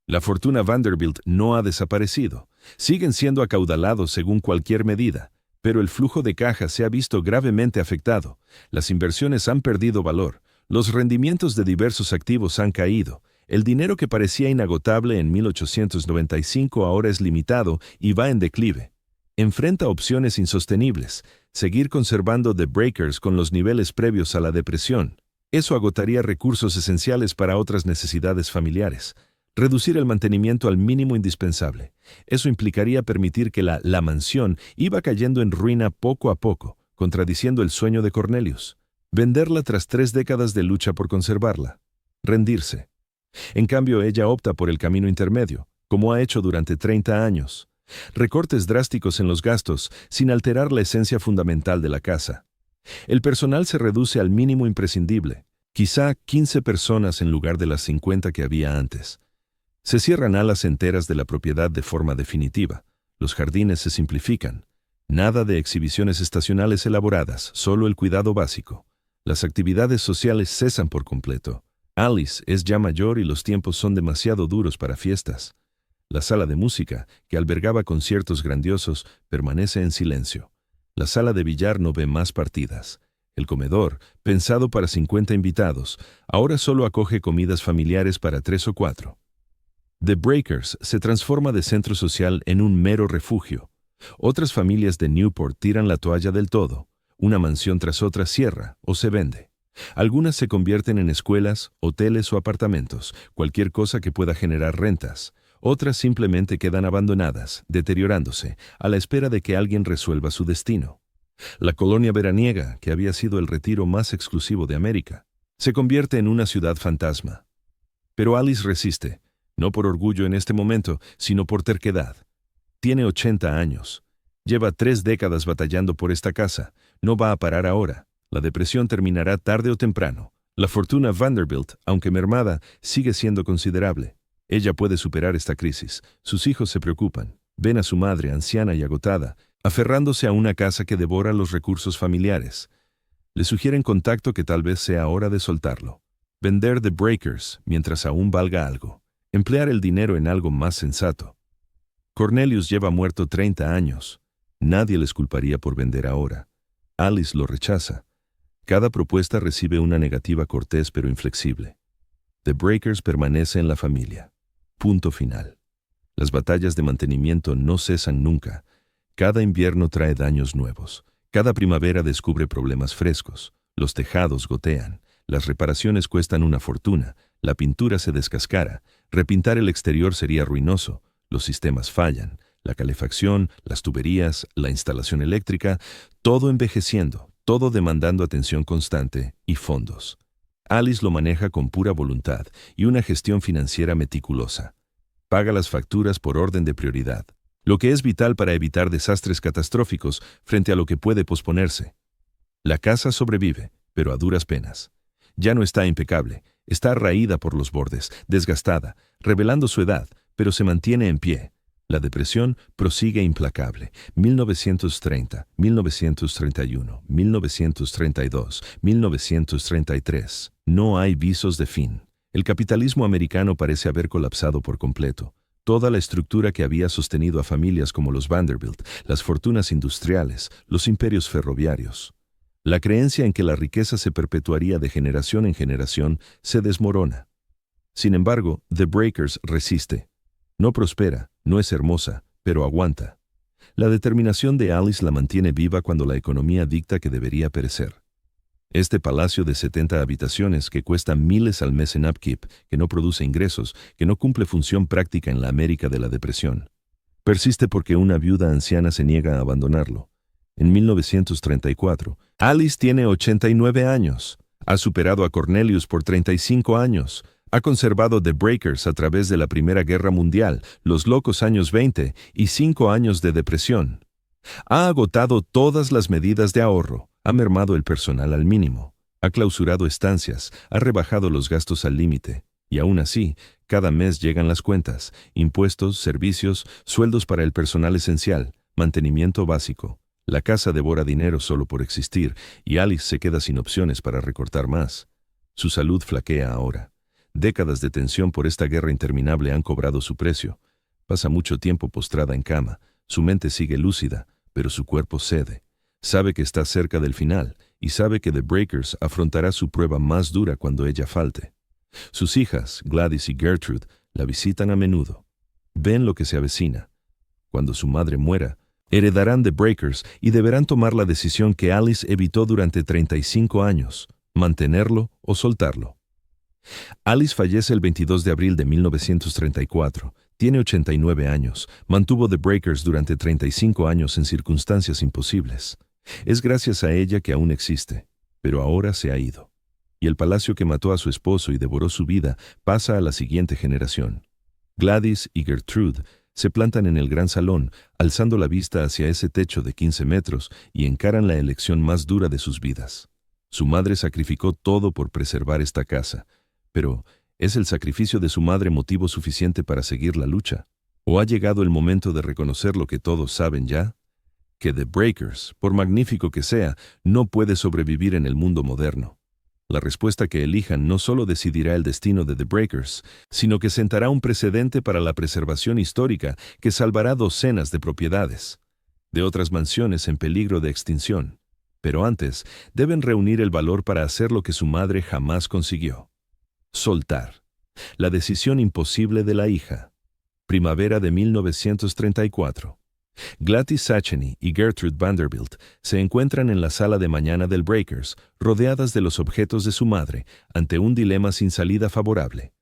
La fortuna Vanderbilt no ha desaparecido. Siguen siendo acaudalados según cualquier medida, pero el flujo de caja se ha visto gravemente afectado. Las inversiones han perdido valor, los rendimientos de diversos activos han caído, el dinero que parecía inagotable en 1895 ahora es limitado y va en declive. Enfrenta opciones insostenibles, seguir conservando The Breakers con los niveles previos a la depresión. Eso agotaría recursos esenciales para otras necesidades familiares. Reducir el mantenimiento al mínimo indispensable. Eso implicaría permitir que la mansión iba cayendo en ruina poco a poco, contradiciendo el sueño de Cornelius. Venderla tras 3 décadas de lucha por conservarla. Rendirse. En cambio, ella opta por el camino intermedio, como ha hecho durante 30 años. Recortes drásticos en los gastos, sin alterar la esencia fundamental de la casa. El personal se reduce al mínimo imprescindible, quizá 15 personas en lugar de las 50 que había antes. Se cierran alas enteras de la propiedad de forma definitiva. Los jardines se simplifican. Nada de exhibiciones estacionales elaboradas, solo el cuidado básico. Las actividades sociales cesan por completo. Alice es ya mayor y los tiempos son demasiado duros para fiestas. La sala de música, que albergaba conciertos grandiosos, permanece en silencio. La sala de billar no ve más partidas. El comedor, pensado para 50 invitados, ahora solo acoge comidas familiares para 3 o 4. The Breakers se transforma de centro social en un mero refugio. Otras familias de Newport tiran la toalla del todo. Una mansión tras otra cierra o se vende. Algunas se convierten en escuelas, hoteles o apartamentos, cualquier cosa que pueda generar rentas. Otras simplemente quedan abandonadas, deteriorándose, a la espera de que alguien resuelva su destino. La colonia veraniega, que había sido el retiro más exclusivo de América, se convierte en una ciudad fantasma. Pero Alice resiste. No por orgullo en este momento, sino por terquedad. Tiene 80 años. Lleva 3 décadas batallando por esta casa. No va a parar ahora. La depresión terminará tarde o temprano. La fortuna Vanderbilt, aunque mermada, sigue siendo considerable. Ella puede superar esta crisis. Sus hijos se preocupan. Ven a su madre, anciana y agotada, aferrándose a una casa que devora los recursos familiares. Le sugieren contacto que tal vez sea hora de soltarlo. Vender The Breakers mientras aún valga algo. Emplear el dinero en algo más sensato. Cornelius lleva muerto 30 años. Nadie les culparía por vender ahora. Alice lo rechaza. Cada propuesta recibe una negativa cortés pero inflexible. The Breakers permanece en la familia. Punto final. Las batallas de mantenimiento no cesan nunca. Cada invierno trae daños nuevos. Cada primavera descubre problemas frescos. Los tejados gotean. Las reparaciones cuestan una fortuna. La pintura se descascara. Repintar el exterior sería ruinoso. Los sistemas fallan. La calefacción, las tuberías, la instalación eléctrica, todo envejeciendo, todo demandando atención constante y fondos. Alice lo maneja con pura voluntad y una gestión financiera meticulosa. Paga las facturas por orden de prioridad, lo que es vital para evitar desastres catastróficos frente a lo que puede posponerse. La casa sobrevive, pero a duras penas. Ya no está impecable, está raída por los bordes, desgastada, revelando su edad, pero se mantiene en pie. La depresión prosigue implacable. 1930, 1931, 1932, 1933. No hay visos de fin. El capitalismo americano parece haber colapsado por completo. Toda la estructura que había sostenido a familias como los Vanderbilt, las fortunas industriales, los imperios ferroviarios. La creencia en que la riqueza se perpetuaría de generación en generación se desmorona. Sin embargo, The Breakers resiste. No prospera, no es hermosa, pero aguanta. La determinación de Alice la mantiene viva cuando la economía dicta que debería perecer. Este palacio de 70 habitaciones que cuesta miles al mes en upkeep, que no produce ingresos, que no cumple función práctica en la América de la Depresión, persiste porque una viuda anciana se niega a abandonarlo. En 1934, Alice tiene 89 años. Ha superado a Cornelius por 35 años. Ha conservado The Breakers a través de la Primera Guerra Mundial, los locos años 20 y 5 años de depresión. Ha agotado todas las medidas de ahorro, ha mermado el personal al mínimo, ha clausurado estancias, ha rebajado los gastos al límite. Y aún así, cada mes llegan las cuentas, impuestos, servicios, sueldos para el personal esencial, mantenimiento básico. La casa devora dinero solo por existir y Alice se queda sin opciones para recortar más. Su salud flaquea ahora. Décadas de tensión por esta guerra interminable han cobrado su precio. Pasa mucho tiempo postrada en cama. Su mente sigue lúcida, pero su cuerpo cede. Sabe que está cerca del final y sabe que The Breakers afrontará su prueba más dura cuando ella falte. Sus hijas, Gladys y Gertrude, la visitan a menudo. Ven lo que se avecina. Cuando su madre muera, heredarán The Breakers y deberán tomar la decisión que Alice evitó durante 35 años, mantenerlo o soltarlo. Alice fallece el 22 de abril de 1934. Tiene 89 años. Mantuvo The Breakers durante 35 años en circunstancias imposibles. Es gracias a ella que aún existe, pero ahora se ha ido. Y el palacio que mató a su esposo y devoró su vida pasa a la siguiente generación. Gladys y Gertrude se plantan en el gran salón, alzando la vista hacia ese techo de 15 metros y encaran la elección más dura de sus vidas. Su madre sacrificó todo por preservar esta casa, pero ¿es el sacrificio de su madre motivo suficiente para seguir la lucha? ¿O ha llegado el momento de reconocer lo que todos saben ya? Que The Breakers, por magnífico que sea, no puede sobrevivir en el mundo moderno. La respuesta que elijan no solo decidirá el destino de The Breakers, sino que sentará un precedente para la preservación histórica que salvará docenas de propiedades, de otras mansiones en peligro de extinción. Pero antes, deben reunir el valor para hacer lo que su madre jamás consiguió. Soltar. La decisión imposible de la hija. Primavera de 1934. Gladys Sacheny y Gertrude Vanderbilt se encuentran en la sala de mañana del Breakers, rodeadas de los objetos de su madre, ante un dilema sin salida favorable.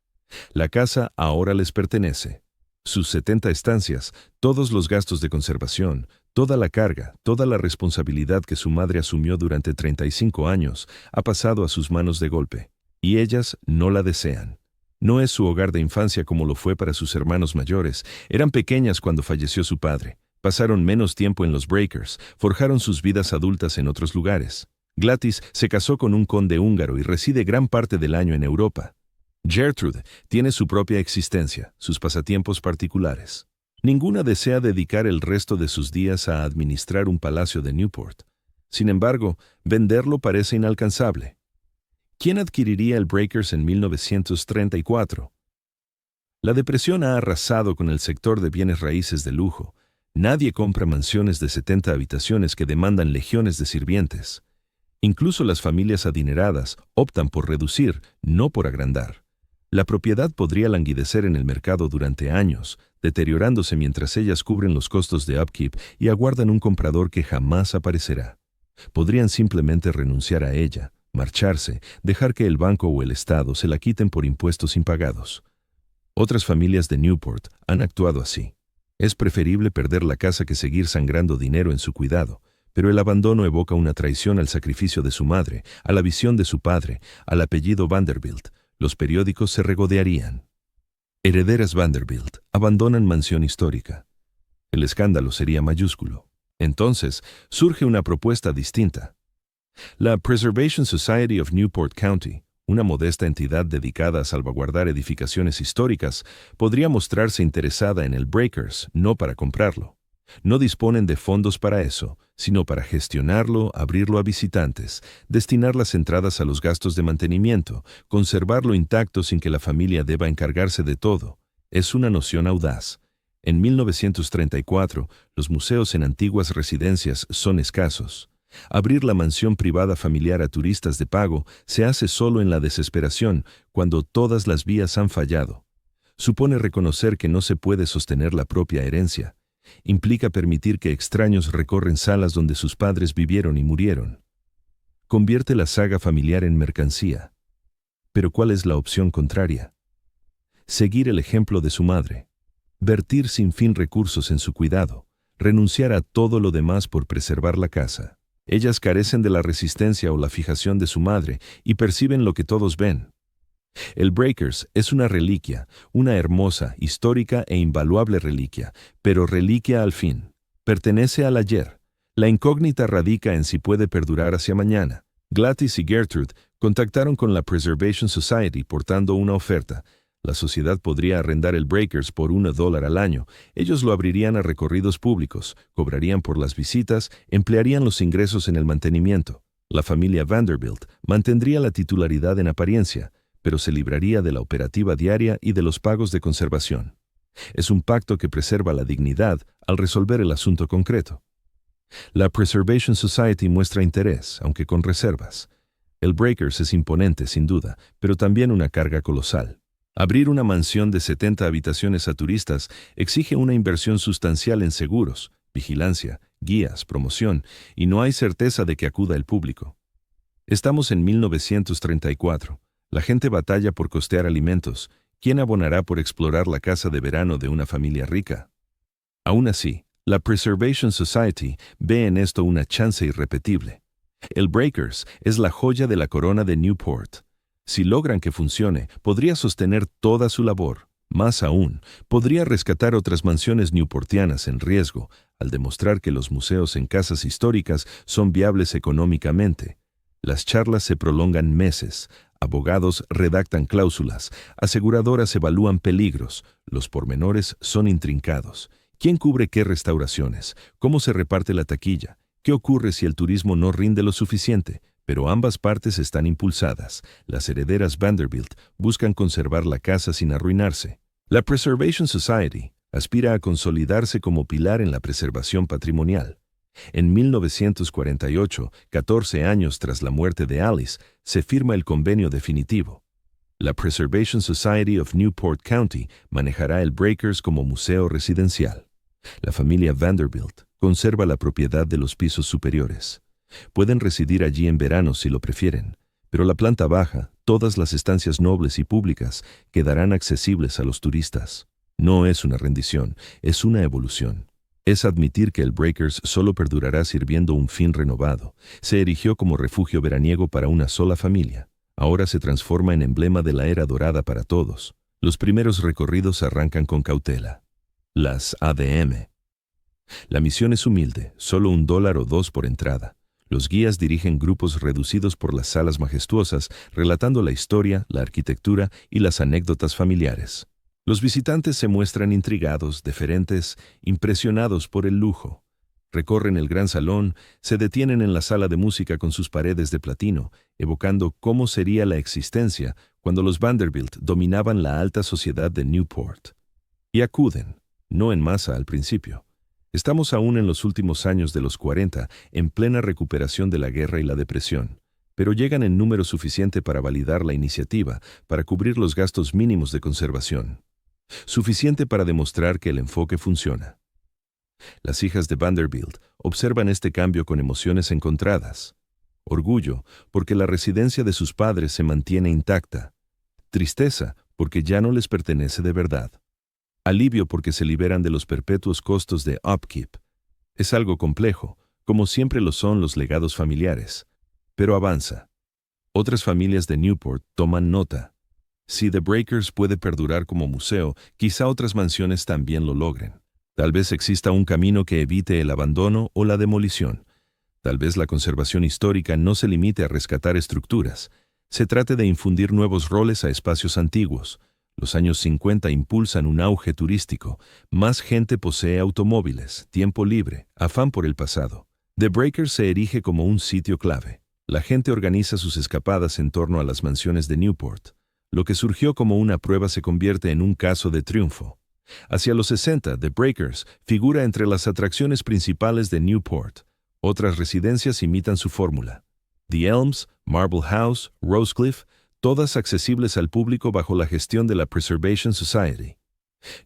La casa ahora les pertenece. Sus 70 estancias, todos los gastos de conservación, toda la carga, toda la responsabilidad que su madre asumió durante 35 años, ha pasado a sus manos de golpe. Y ellas no la desean. No es su hogar de infancia como lo fue para sus hermanos mayores. Eran pequeñas cuando falleció su padre. Pasaron menos tiempo en los Breakers, forjaron sus vidas adultas en otros lugares. Gladys se casó con un conde húngaro y reside gran parte del año en Europa. Gertrude tiene su propia existencia, sus pasatiempos particulares. Ninguna desea dedicar el resto de sus días a administrar un palacio de Newport. Sin embargo, venderlo parece inalcanzable. ¿Quién adquiriría el Breakers en 1934? La depresión ha arrasado con el sector de bienes raíces de lujo. Nadie compra mansiones de 70 habitaciones que demandan legiones de sirvientes. Incluso las familias adineradas optan por reducir, no por agrandar. La propiedad podría languidecer en el mercado durante años, deteriorándose mientras ellas cubren los costos de upkeep y aguardan un comprador que jamás aparecerá. Podrían simplemente renunciar a ella, marcharse, dejar que el banco o el Estado se la quiten por impuestos impagados. Otras familias de Newport han actuado así. Es preferible perder la casa que seguir sangrando dinero en su cuidado, pero el abandono evoca una traición al sacrificio de su madre, a la visión de su padre, al apellido Vanderbilt. Los periódicos se regodearían. Herederas Vanderbilt abandonan mansión histórica. El escándalo sería mayúsculo. Entonces, surge una propuesta distinta. La Preservation Society of Newport County, una modesta entidad dedicada a salvaguardar edificaciones históricas, podría mostrarse interesada en el Breakers, no para comprarlo. No disponen de fondos para eso, sino para gestionarlo, abrirlo a visitantes, destinar las entradas a los gastos de mantenimiento, conservarlo intacto sin que la familia deba encargarse de todo. Es una noción audaz. En 1934, los museos en antiguas residencias son escasos. Abrir la mansión privada familiar a turistas de pago se hace solo en la desesperación, cuando todas las vías han fallado. Supone reconocer que no se puede sostener la propia herencia. Implica permitir que extraños recorren salas donde sus padres vivieron y murieron. Convierte la saga familiar en mercancía. Pero ¿cuál es la opción contraria? Seguir el ejemplo de su madre. Vertir sin fin recursos en su cuidado. Renunciar a todo lo demás por preservar la casa. Ellas carecen de la resistencia o la fijación de su madre y perciben lo que todos ven. El Breakers es una reliquia, una hermosa, histórica e invaluable reliquia, pero reliquia al fin. Pertenece al ayer. La incógnita radica en si puede perdurar hacia mañana. Gladys y Gertrude contactaron con la Preservation Society portando una oferta. La sociedad podría arrendar el Breakers por $1 al año. Ellos lo abrirían a recorridos públicos, cobrarían por las visitas, emplearían los ingresos en el mantenimiento. La familia Vanderbilt mantendría la titularidad en apariencia, pero se libraría de la operativa diaria y de los pagos de conservación. Es un pacto que preserva la dignidad al resolver el asunto concreto. La Preservation Society muestra interés, aunque con reservas. El Breakers es imponente, sin duda, pero también una carga colosal. Abrir una mansión de 70 habitaciones a turistas exige una inversión sustancial en seguros, vigilancia, guías, promoción, y no hay certeza de que acuda el público. Estamos en 1934. La gente batalla por costear alimentos. ¿Quién abonará por explorar la casa de verano de una familia rica? Aún así, la Preservation Society ve en esto una chance irrepetible. El Breakers es la joya de la corona de Newport. Si logran que funcione, podría sostener toda su labor. Más aún, podría rescatar otras mansiones newportianas en riesgo, al demostrar que los museos en casas históricas son viables económicamente. Las charlas se prolongan meses, abogados redactan cláusulas, aseguradoras evalúan peligros, los pormenores son intrincados. ¿Quién cubre qué restauraciones? ¿Cómo se reparte la taquilla? ¿Qué ocurre si el turismo no rinde lo suficiente? Pero ambas partes están impulsadas. Las herederas Vanderbilt buscan conservar la casa sin arruinarse. La Preservation Society aspira a consolidarse como pilar en la preservación patrimonial. En 1948, 14 años tras la muerte de Alice, se firma el convenio definitivo. La Preservation Society of Newport County manejará el Breakers como museo residencial. La familia Vanderbilt conserva la propiedad de los pisos superiores. Pueden residir allí en verano si lo prefieren, pero la planta baja, todas las estancias nobles y públicas, quedarán accesibles a los turistas. No es una rendición, es una evolución. Es admitir que el Breakers solo perdurará sirviendo un fin renovado. Se erigió como refugio veraniego para una sola familia. Ahora se transforma en emblema de la era dorada para todos. Los primeros recorridos arrancan con cautela. Las ADM. La misión es humilde, solo $1 o $2 por entrada. Los guías dirigen grupos reducidos por las salas majestuosas, relatando la historia, la arquitectura y las anécdotas familiares. Los visitantes se muestran intrigados, deferentes, impresionados por el lujo. Recorren el gran salón, se detienen en la sala de música con sus paredes de platino, evocando cómo sería la existencia cuando los Vanderbilt dominaban la alta sociedad de Newport. Y acuden, no en masa al principio. Estamos aún en los últimos años de los 40, en plena recuperación de la guerra y la depresión, pero llegan en número suficiente para validar la iniciativa, para cubrir los gastos mínimos de conservación. Suficiente para demostrar que el enfoque funciona. Las hijas de Vanderbilt observan este cambio con emociones encontradas. Orgullo, porque la residencia de sus padres se mantiene intacta. Tristeza, porque ya no les pertenece de verdad. Alivio, porque se liberan de los perpetuos costos de upkeep. Es algo complejo, como siempre lo son los legados familiares. Pero avanza. Otras familias de Newport toman nota. Si The Breakers puede perdurar como museo, quizá otras mansiones también lo logren. Tal vez exista un camino que evite el abandono o la demolición. Tal vez la conservación histórica no se limite a rescatar estructuras. Se trate de infundir nuevos roles a espacios antiguos. Los años 50 impulsan un auge turístico. Más gente posee automóviles, tiempo libre, afán por el pasado. The Breakers se erige como un sitio clave. La gente organiza sus escapadas en torno a las mansiones de Newport. Lo que surgió como una prueba se convierte en un caso de triunfo. Hacia los 60, The Breakers figura entre las atracciones principales de Newport. Otras residencias imitan su fórmula. The Elms, Marble House, Rosecliff, todas accesibles al público bajo la gestión de la Preservation Society.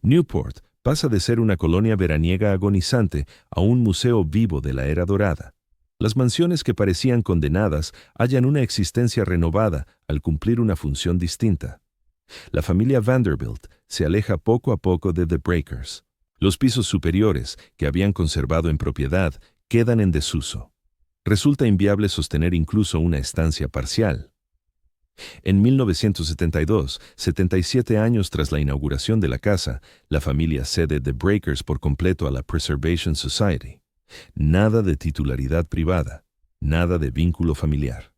Newport pasa de ser una colonia veraniega agonizante a un museo vivo de la era dorada. Las mansiones que parecían condenadas hallan una existencia renovada al cumplir una función distinta. La familia Vanderbilt se aleja poco a poco de The Breakers. Los pisos superiores, que habían conservado en propiedad, quedan en desuso. Resulta inviable sostener incluso una estancia parcial. En 1972, 77 años tras la inauguración de la casa, la familia cede The Breakers por completo a la Preservation Society. Nada de titularidad privada, nada de vínculo familiar.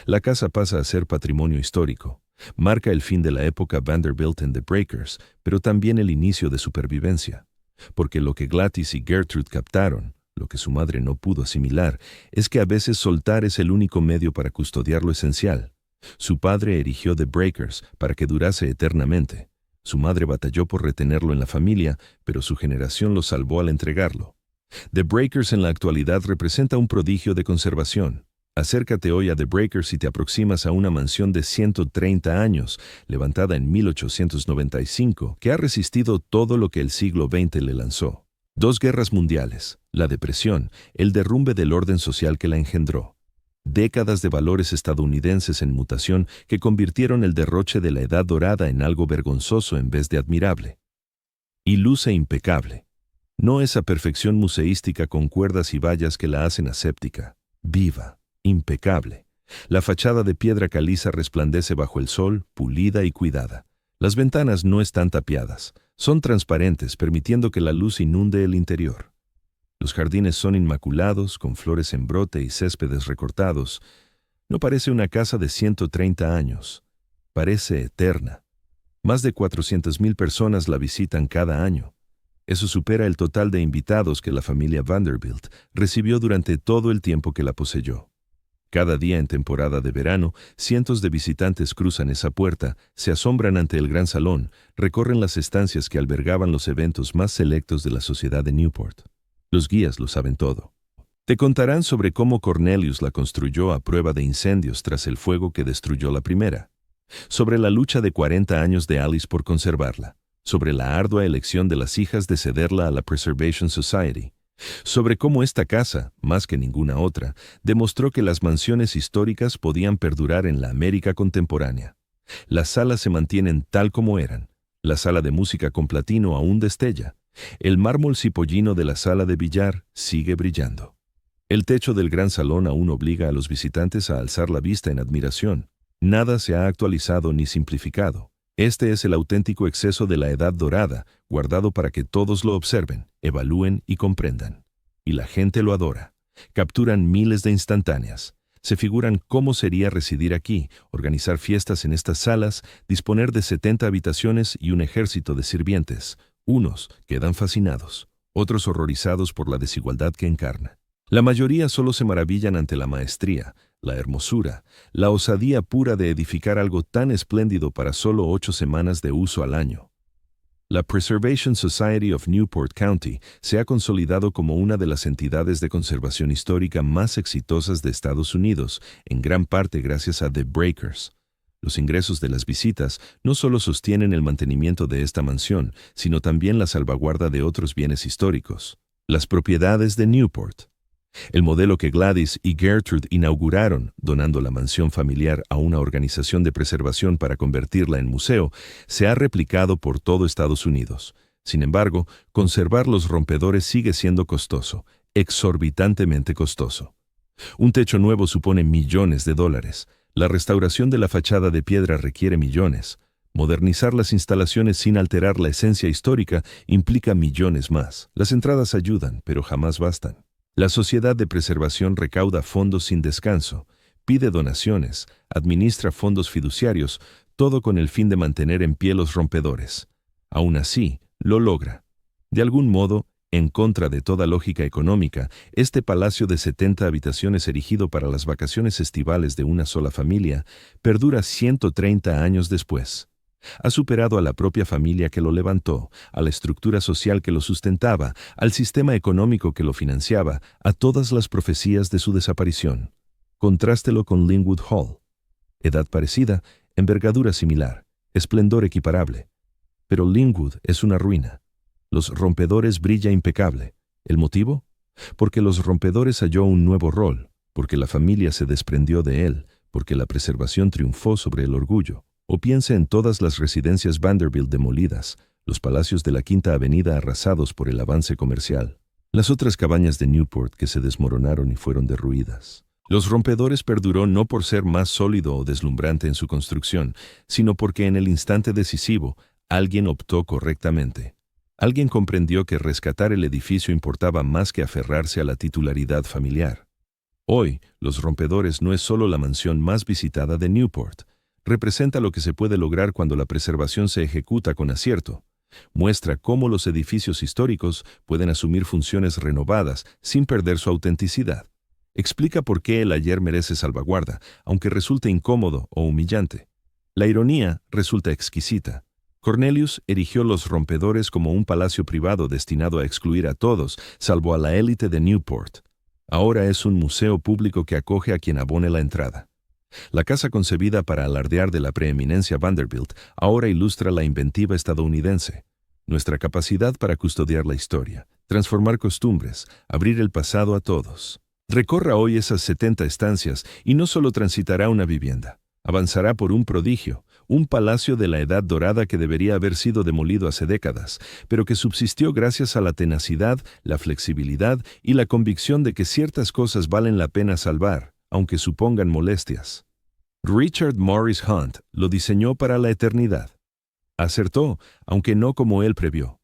La casa pasa a ser patrimonio histórico. Marca el fin de la época Vanderbilt en The Breakers, pero también el inicio de supervivencia. Porque lo que Gladys y Gertrude captaron, lo que su madre no pudo asimilar, es que a veces soltar es el único medio para custodiar lo esencial. Su padre erigió The Breakers para que durase eternamente. Su madre batalló por retenerlo en la familia, pero su generación lo salvó al entregarlo. The Breakers en la actualidad representa un prodigio de conservación. Acércate hoy a The Breakers y te aproximas a una mansión de 130 años, levantada en 1895, que ha resistido todo lo que el siglo XX le lanzó. 2 guerras mundiales, la depresión, el derrumbe del orden social que la engendró. Décadas de valores estadounidenses en mutación que convirtieron el derroche de la Edad Dorada en algo vergonzoso en vez de admirable. Y luce impecable. No esa perfección museística con cuerdas y vallas que la hacen aséptica. Viva, impecable. La fachada de piedra caliza resplandece bajo el sol, pulida y cuidada. Las ventanas no están tapiadas, son transparentes, permitiendo que la luz inunde el interior. Los jardines son inmaculados, con flores en brote y céspedes recortados. No parece una casa de 130 años. Parece eterna. Más de 400,000 personas la visitan cada año. Eso supera el total de invitados que la familia Vanderbilt recibió durante todo el tiempo que la poseyó. Cada día en temporada de verano, cientos de visitantes cruzan esa puerta, se asombran ante el gran salón, recorren las estancias que albergaban los eventos más selectos de la sociedad de Newport. Los guías lo saben todo. Te contarán sobre cómo Cornelius la construyó a prueba de incendios tras el fuego que destruyó la primera, sobre la lucha de 40 años de Alice por conservarla, sobre la ardua elección de las hijas de cederla a la Preservation Society, sobre cómo esta casa, más que ninguna otra, demostró que las mansiones históricas podían perdurar en la América contemporánea. Las salas se mantienen tal como eran. La sala de música con platino aún destella. El mármol cipollino de la sala de billar sigue brillando. El techo del gran salón aún obliga a los visitantes a alzar la vista en admiración. Nada se ha actualizado ni simplificado. Este es el auténtico exceso de la Edad Dorada, guardado para que todos lo observen, evalúen y comprendan. Y la gente lo adora. Capturan miles de instantáneas. Se figuran cómo sería residir aquí, organizar fiestas en estas salas, disponer de 70 habitaciones y un ejército de sirvientes. Unos quedan fascinados, otros horrorizados por la desigualdad que encarna. La mayoría solo se maravillan ante la maestría, la hermosura, la osadía pura de edificar algo tan espléndido para solo 8 semanas de uso al año. La Preservation Society of Newport County se ha consolidado como una de las entidades de conservación histórica más exitosas de Estados Unidos, en gran parte gracias a The Breakers. Los ingresos de las visitas no solo sostienen el mantenimiento de esta mansión, sino también la salvaguarda de otros bienes históricos. Las propiedades de Newport. El modelo que Gladys y Gertrude inauguraron, donando la mansión familiar a una organización de preservación para convertirla en museo, se ha replicado por todo Estados Unidos. Sin embargo, conservar los rompedores sigue siendo costoso, exorbitantemente costoso. Un techo nuevo supone millones de dólares. La restauración de la fachada de piedra requiere millones. Modernizar las instalaciones sin alterar la esencia histórica implica millones más. Las entradas ayudan, pero jamás bastan. La Sociedad de Preservación recauda fondos sin descanso, pide donaciones, administra fondos fiduciarios, todo con el fin de mantener en pie los rompedores. Aún así, lo logra. De algún modo, en contra de toda lógica económica, este palacio de 70 habitaciones erigido para las vacaciones estivales de una sola familia perdura 130 años después. Ha superado a la propia familia que lo levantó, a la estructura social que lo sustentaba, al sistema económico que lo financiaba, a todas las profecías de su desaparición. Contrástelo con Linwood Hall. Edad parecida, envergadura similar, esplendor equiparable. Pero Linwood es una ruina. Los rompedores brilla impecable. ¿El motivo? Porque los rompedores halló un nuevo rol, porque la familia se desprendió de él, porque la preservación triunfó sobre el orgullo. O piense en todas las residencias Vanderbilt demolidas, los palacios de la Quinta Avenida arrasados por el avance comercial, las otras cabañas de Newport que se desmoronaron y fueron derruidas. Los Rompedores perduró no por ser más sólido o deslumbrante en su construcción, sino porque en el instante decisivo alguien optó correctamente. Alguien comprendió que rescatar el edificio importaba más que aferrarse a la titularidad familiar. Hoy, Los Rompedores no es solo la mansión más visitada de Newport. Representa lo que se puede lograr cuando la preservación se ejecuta con acierto. Muestra cómo los edificios históricos pueden asumir funciones renovadas sin perder su autenticidad. Explica por qué el ayer merece salvaguarda, aunque resulte incómodo o humillante. La ironía resulta exquisita. Cornelius erigió Los Rompedores como un palacio privado destinado a excluir a todos, salvo a la élite de Newport. Ahora es un museo público que acoge a quien abone la entrada. La casa concebida para alardear de la preeminencia Vanderbilt ahora ilustra la inventiva estadounidense. Nuestra capacidad para custodiar la historia, transformar costumbres, abrir el pasado a todos. Recorra hoy esas 70 estancias y no solo transitará una vivienda, avanzará por un prodigio, un palacio de la Edad Dorada que debería haber sido demolido hace décadas, pero que subsistió gracias a la tenacidad, la flexibilidad y la convicción de que ciertas cosas valen la pena salvar, aunque supongan molestias. Richard Morris Hunt lo diseñó para la eternidad. Acertó, aunque no como él previó.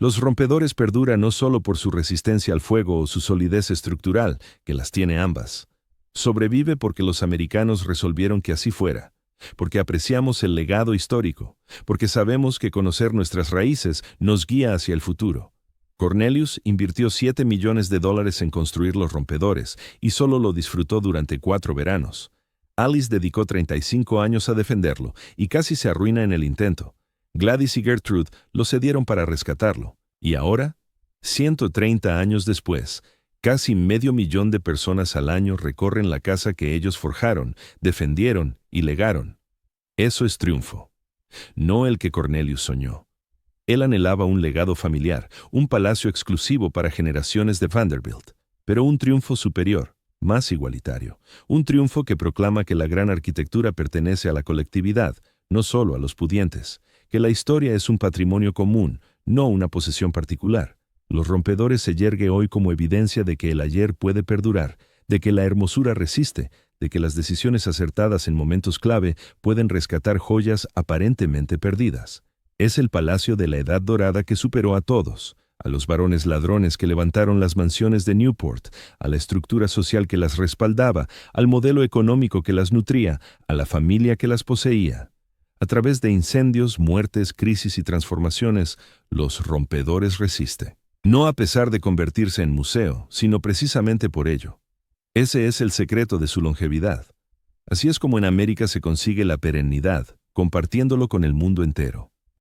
Los Rompedores perduran no solo por su resistencia al fuego o su solidez estructural, que las tiene ambas. Sobrevive porque los americanos resolvieron que así fuera, porque apreciamos el legado histórico, porque sabemos que conocer nuestras raíces nos guía hacia el futuro. Cornelius invirtió $7 millones en construir Los Rompedores y solo lo disfrutó durante 4 veranos. Alice dedicó 35 años a defenderlo y casi se arruina en el intento. Gladys y Gertrude lo cedieron para rescatarlo. Y ahora, 130 años después, casi 500,000 de personas al año recorren la casa que ellos forjaron, defendieron y legaron. Eso es triunfo. No el que Cornelius soñó. Él anhelaba un legado familiar, un palacio exclusivo para generaciones de Vanderbilt, pero un triunfo superior, más igualitario. Un triunfo que proclama que la gran arquitectura pertenece a la colectividad, no solo a los pudientes, que la historia es un patrimonio común, no una posesión particular. Los Rompedores se yergue hoy como evidencia de que el ayer puede perdurar, de que la hermosura resiste, de que las decisiones acertadas en momentos clave pueden rescatar joyas aparentemente perdidas. Es el palacio de la Edad Dorada que superó a todos, a los varones ladrones que levantaron las mansiones de Newport, a la estructura social que las respaldaba, al modelo económico que las nutría, a la familia que las poseía. A través de incendios, muertes, crisis y transformaciones, Los Rompedores resiste. No a pesar de convertirse en museo, sino precisamente por ello. Ese es el secreto de su longevidad. Así es como en América se consigue la perennidad, compartiéndolo con el mundo entero.